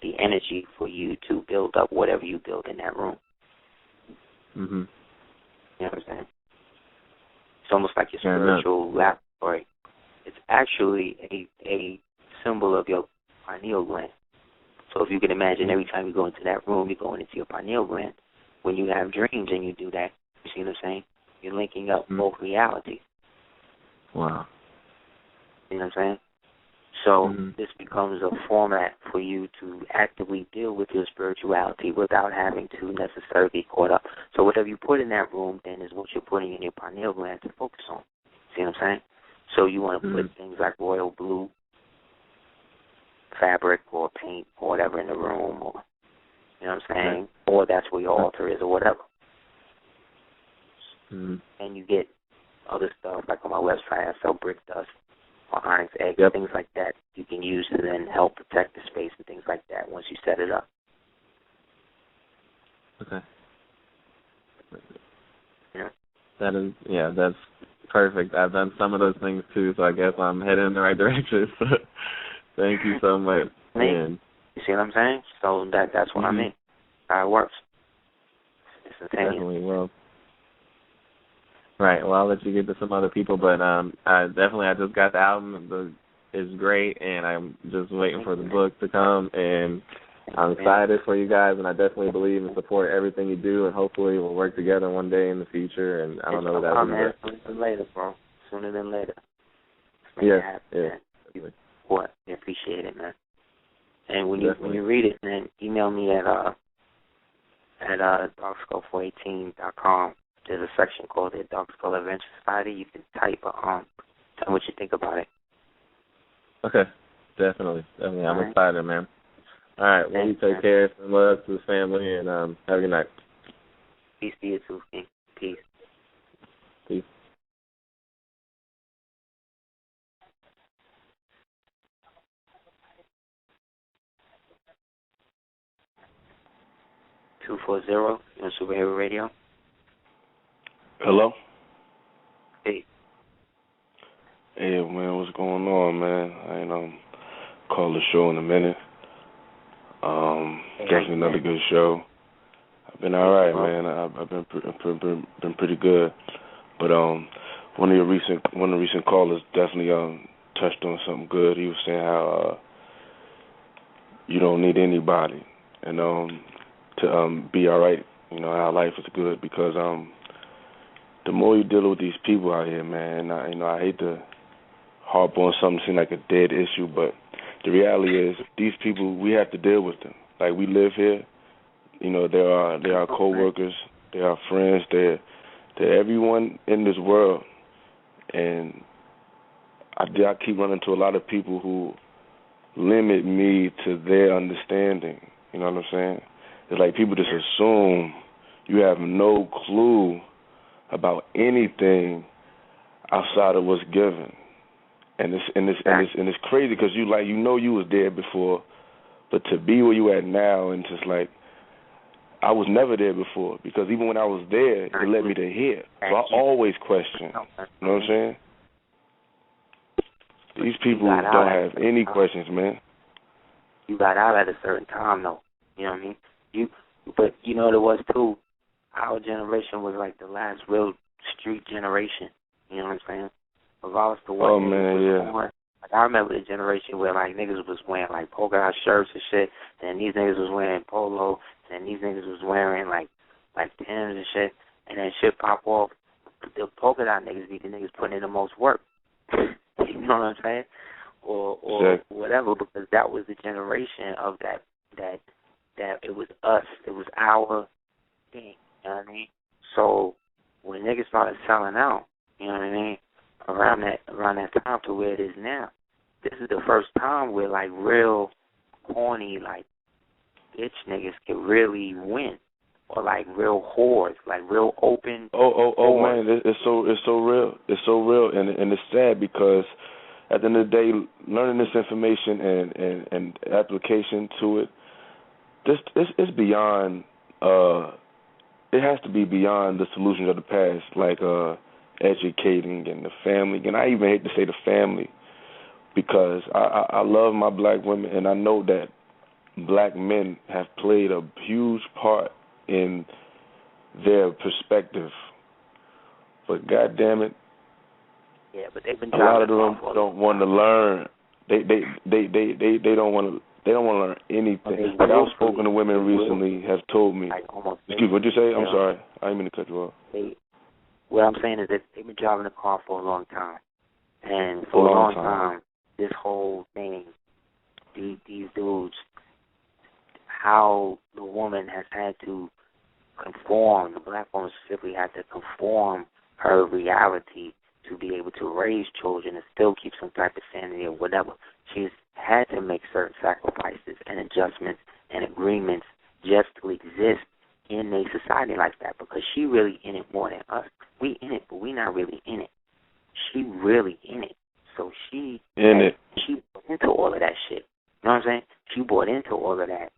the energy for you to build up whatever you build in that room. You know what I'm saying? It's almost like your spiritual laboratory. It's actually a symbol of your pineal gland. So if you can imagine, every time you go into that room, you're going into your pineal gland. When you have dreams and you do that, you see what I'm saying? You're linking up both realities. Wow. You know what I'm saying? So this becomes a format for you to actively deal with your spirituality without having to necessarily be caught up. So whatever you put in that room then is what you're putting in your pineal gland to focus on. See what I'm saying? So you want to put things like royal blue fabric or paint or whatever in the room, or, you know what I'm saying? Or that's where your altar is or whatever. And you get other stuff, like on my website, I sell brick dust or onyx eggs, things like that you can use to then help protect the space and things like that once you set it up. Okay. Yeah. That's perfect. I've done some of those things too, so I guess I'm heading in the right direction. Thank you so much. You see what I'm saying? So that's what I mean. How it works. Definitely. Well, right. Well, I'll let you get to some other people, but I just got the album. It's great, and I'm just waiting for the book to come, and I'm excited for you guys, and I definitely believe and support everything you do, and hopefully we'll work together one day in the future, and I don't know what that will be. Sooner than later, bro. Sooner than later. Yeah. What? I appreciate it, man. And when you read it, man, email me at darkskull418.com. There's a section called the Dark Skull Adventure Society. You can type tell me what you think about it. Okay. Definitely. I'm excited, man. All right. Well, you take care. Some love to the family, and have a good night. Peace to you too, King. Peace. Peace. on Superhero Radio. Hello? Hey. Hey, man, what's going on, man? I ain't call the show in a minute. Definitely another good show. I've been all right, man. I've been pretty good. But one of the recent callers definitely touched on something good. He was saying how you don't need anybody, and to be all right. You know, how life is good, because the more you deal with these people out here, man, I hate to harp on something that seems like a dead issue, but the reality is these people, we have to deal with them. Like, we live here, you know, they are co-workers, they are friends, they're everyone in this world, and I keep running into a lot of people who limit me to their understanding. You know what I'm saying? It's like people just assume you have no clue about anything outside of what's given, and it's crazy, because you was there before, but to be where you at now, and just like, I was never there before, because even when I was there, it led me to here. So I always question. You know what I'm saying? These people don't have any questions, man. You got out at a certain time, though. You know what I mean? But you know what it was too? Our generation was like the last real street generation. You know what I'm saying? Regardless of what was going. Like, I remember the generation where like niggas was wearing like polka dot shirts and shit, and these niggas was wearing polo, and these niggas was wearing like Timbs and shit, and then shit pop off. The polka dot niggas be the niggas putting in the most work. You know what I'm saying? or exactly. whatever, because that was the generation of that it was us, it was our thing, you know what I mean? So when niggas started selling out, you know what I mean, around that time to where it is now, this is the first time where like real corny, like bitch niggas can really win. Or like real whores, like real open. Oh man, it's so real. It's so real, and it's sad because at the end of the day, learning this information and application to it, it's beyond. It has to be beyond the solutions of the past, like educating and the family. And I even hate to say the family because I love my black women, and I know that black men have played a huge part in their perspective, but God damn it, yeah, but they've been a lot of them don't want to learn. They don't want to. They don't want to learn anything. Like outspoken women recently have told me. Excuse me, what'd you say? I'm sorry, I didn't mean to cut you off. What I'm saying is that they've been driving a car for a long time, and for a long time, this whole thing, these dudes, how the woman has had to conform, the black woman specifically had to conform her reality to be able to raise children and still keep some type of sanity or whatever. She's had to make certain sacrifices and adjustments and agreements just to exist in a society like that, because she really in it more than us. We in it, but we not really in it. She really in it. So she bought into all of that shit. You know what I'm saying? She bought into all of that.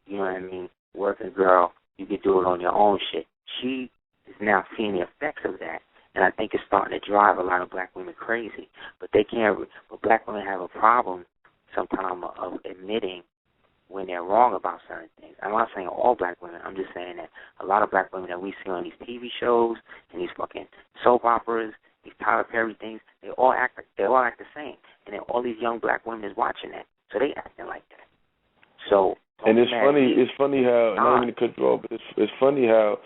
You know what I mean? Working girl, you can do it on your own shit. She is now seeing the effects of that, and I think it's starting to drive a lot of black women crazy. But they can't. But black women have a problem sometimes of admitting when they're wrong about certain things. I'm not saying all black women. I'm just saying that a lot of black women that we see on these TV shows and these fucking soap operas, these Tyler Perry things, they all act the same. And then all these young black women is watching that, so they acting like that. So. And it's funny. It's funny how not even to cut you off, but it's funny how,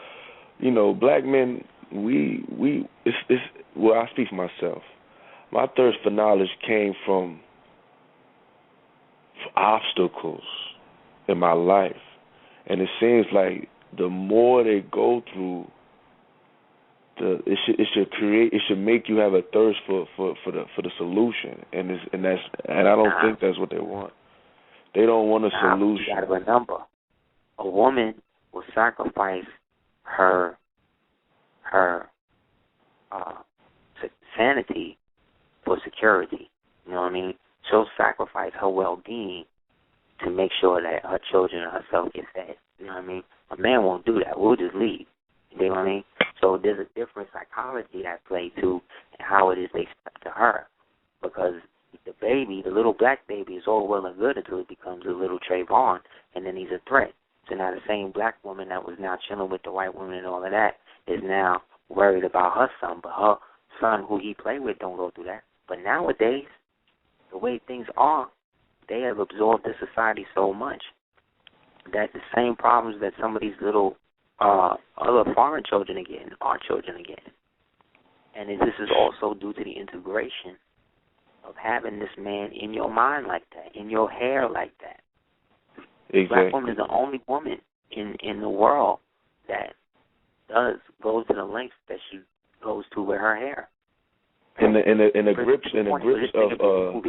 you know, black men. It's well, I speak for myself. My thirst for knowledge came from obstacles in my life, and it seems like the more they go through, it should make you have a thirst for the solution, and I don't think that's what they want. They don't want a solution. You got to remember, a woman will sacrifice her sanity for security. You know what I mean? She'll sacrifice her well-being to make sure that her children and herself get fed. You know what I mean? A man won't do that. We'll just leave. You know what I mean? So there's a different psychology at play, too, and how it is they step to her. Because the baby, the little black baby, is all well and good until it becomes a little Trayvon, and then he's a threat. So now the same black woman that was now chilling with the white woman and all of that is now worried about her son, but her son, who he played with, don't go through that. But nowadays, the way things are, they have absorbed the society so much that the same problems that some of these little other foreign children are getting, our children are getting. And this is also due to the integration of having this man in your mind like that, in your hair like that. Exactly. Black woman is the only woman in the world that goes to the lengths that she goes to with her hair. In the grips of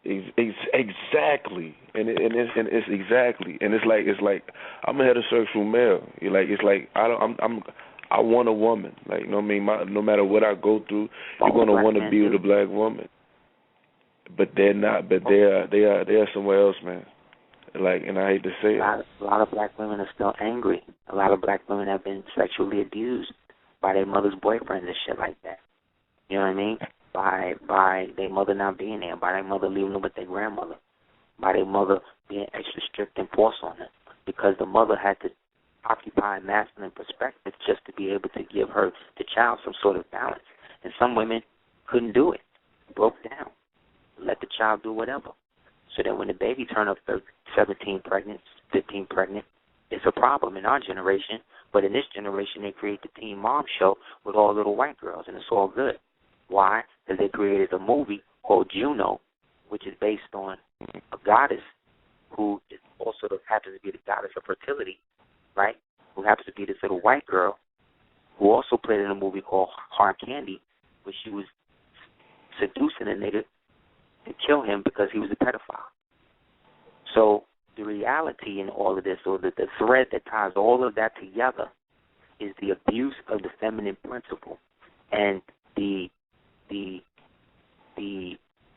exactly, and it's exactly, and it's like I'm a heterosexual male. I want a woman. Like, you know what I mean? No matter what I go through, you're gonna want to be with a black woman. But they're not. But they are somewhere else, man. Like, and I hate to say it. A lot of black women are still angry. A lot of black women have been sexually abused by their mother's boyfriends and shit like that. You know what I mean? By their mother not being there, by their mother leaving them with their grandmother, by their mother being extra strict and forced on them, because the mother had to occupy a masculine perspective just to be able to give the child some sort of balance. And some women couldn't do it, broke down, let the child do whatever. So then when the baby turned up 17 pregnant, 15 pregnant, it's a problem in our generation. But in this generation, they create the Teen Mom show with all little white girls, and it's all good. Why? Because they created a movie called Juno, which is based on a goddess who is also happens to be the goddess of fertility, right? Who happens to be this little white girl who also played in a movie called Hard Candy, where she was seducing a nigga to kill him because he was a pedophile. So the reality in all of this, or the thread that ties all of that together, is the abuse of the feminine principle and the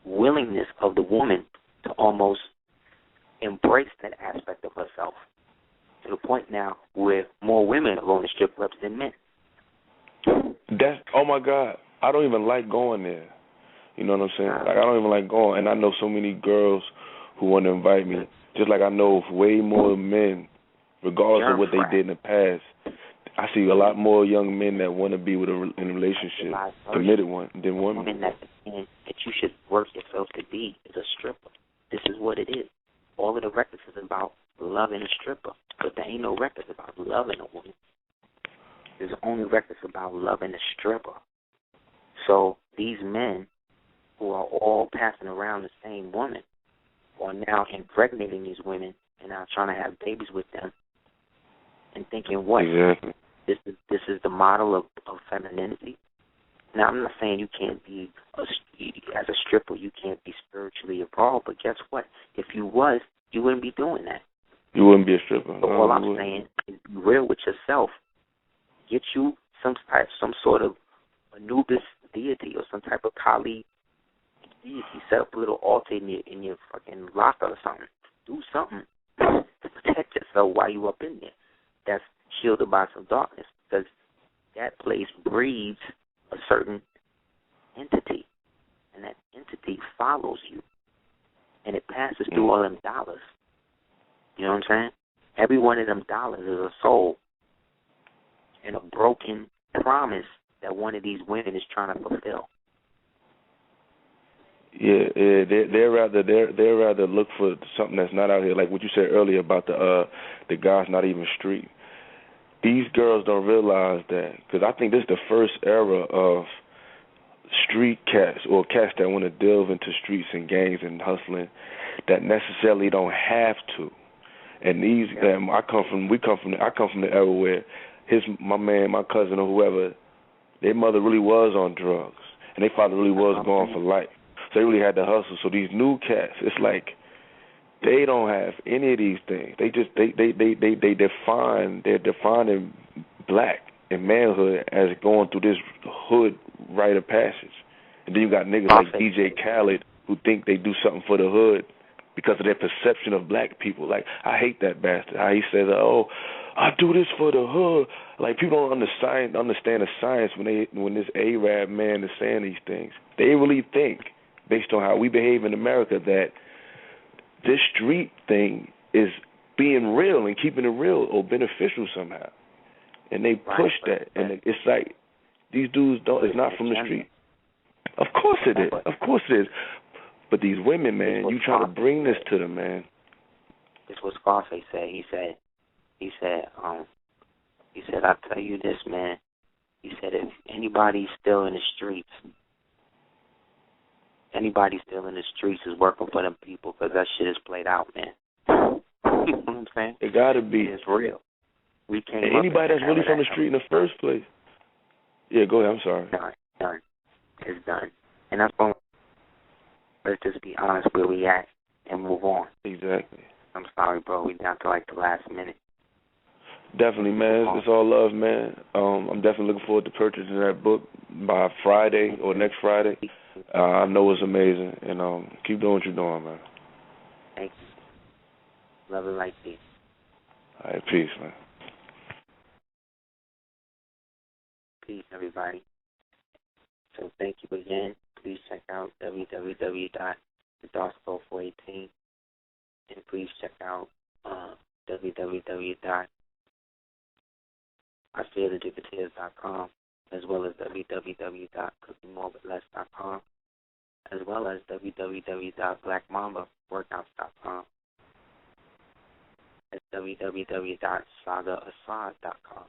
willingness of the woman to almost embrace that aspect of herself, to the point now where more women are going to strip clubs than men. That's, oh my God, I don't even like going there. You know what I'm saying? Like, I don't even like going, and I know so many girls who want to invite me, just like I know way more men, regardless of what they did in the past. I see a lot more young men that want to be with in a relationship, committed one, than women. Women that you should work yourself to be is a stripper. This is what it is. All of the records is about loving a stripper, but there ain't no records about loving a woman. There's only records about loving a stripper. So these men who are all passing around the same woman are now impregnating these women and now trying to have babies with them and thinking, what? Exactly. This is the model of femininity. Now, I'm not saying you can't be, as a stripper, you can't be spiritually evolved, but guess what? If you was, you wouldn't be doing that. You wouldn't be a stripper. So all I'm saying is be real with yourself. Get you some sort of Anubis deity or some type of Kali deity. Set up a little altar in your fucking locker or something. Do something to protect yourself while you up in there. That's shielded by some darkness, because that place breeds a certain entity, and that entity follows you, and it passes through all them dollars. You know what I'm saying? Every one of them dollars is a soul and a broken promise that one of these women is trying to fulfill. Yeah, they're rather look for something that's not out here, like what you said earlier about the guys not even street. These girls don't realize that, because I think this is the first era of street cats, or cats that want to delve into streets and gangs and hustling, that necessarily don't have to. And these, I come from the era where my cousin or whoever, their mother really was on drugs, and their father really was gone for life. So they really had to hustle. So these new cats, it's like they don't have any of these things. They just they're defining black and manhood as going through this hood rite of passage. And then you got niggas like DJ Khaled who think they do something for the hood because of their perception of black people. Like, I hate that bastard. How he says, "Oh, I do this for the hood." Like, people don't understand the science when this Arab man is saying these things. They really think, based on how we behave in America, that this street thing is being real and keeping it real or beneficial somehow. And they push that. And it's like, these dudes it's not from the street. Of course it is. Of course it is. But these women, man, you try to bring this to them, man. This is what Scarface said. He said, I'll tell you this, man. He said, if anybody's still in the streets, is working for them people, because that shit is played out, man. You know what I'm saying? It got to be. It's real. We can't. Anybody that's really from the street in the first place. Yeah, go ahead. I'm sorry. Done. It's done. And that's why let's just be honest where we at and move on. Exactly. I'm sorry, bro. We down to like the last minute. Definitely, man. It's all love, man. I'm definitely looking forward to purchasing that book by Friday or next Friday. I know it's amazing, and keep doing what you're doing, man. Thank you. Love it like this. All right, peace, man. Peace, everybody. So thank you again. Please check out www.thedarksco418, and please check out www.aseertheducateers.com, as well as www.cookingmorewithless.com, as well as www.blackmambaworkouts.com. That's www.sagaassad.com.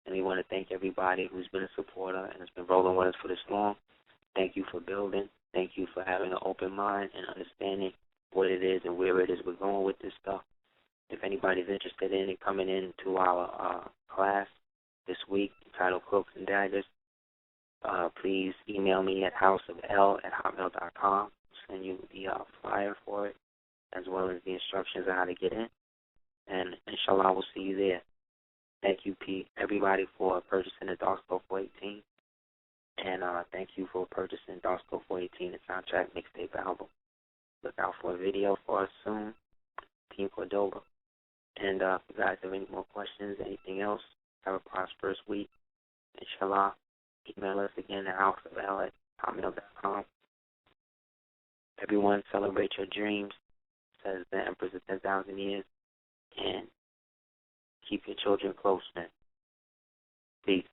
And we want to thank everybody who's been a supporter and has been rolling with us for this long. Thank you for building. Thank you for having an open mind and understanding what it is and where it is we're going with this stuff. If anybody's interested in it, coming into our class this week entitled Cloaks and Daggers, please email me at houseofl@hotmail.com. I'll send you the flyer for it, as well as the instructions on how to get in. And inshallah, we'll see you there. Thank you, Pete, everybody, for purchasing the Darkscope 418. And thank you for purchasing Darkscope 418, the soundtrack mixtape album. Look out for a video for us soon, Team Cordoba. And if you guys have any more questions, anything else, have a prosperous week. Inshallah, email us again at houseofl@hotmail.com. Everyone, celebrate your dreams, says the Empress of 10,000 years. And keep your children close, man. Peace.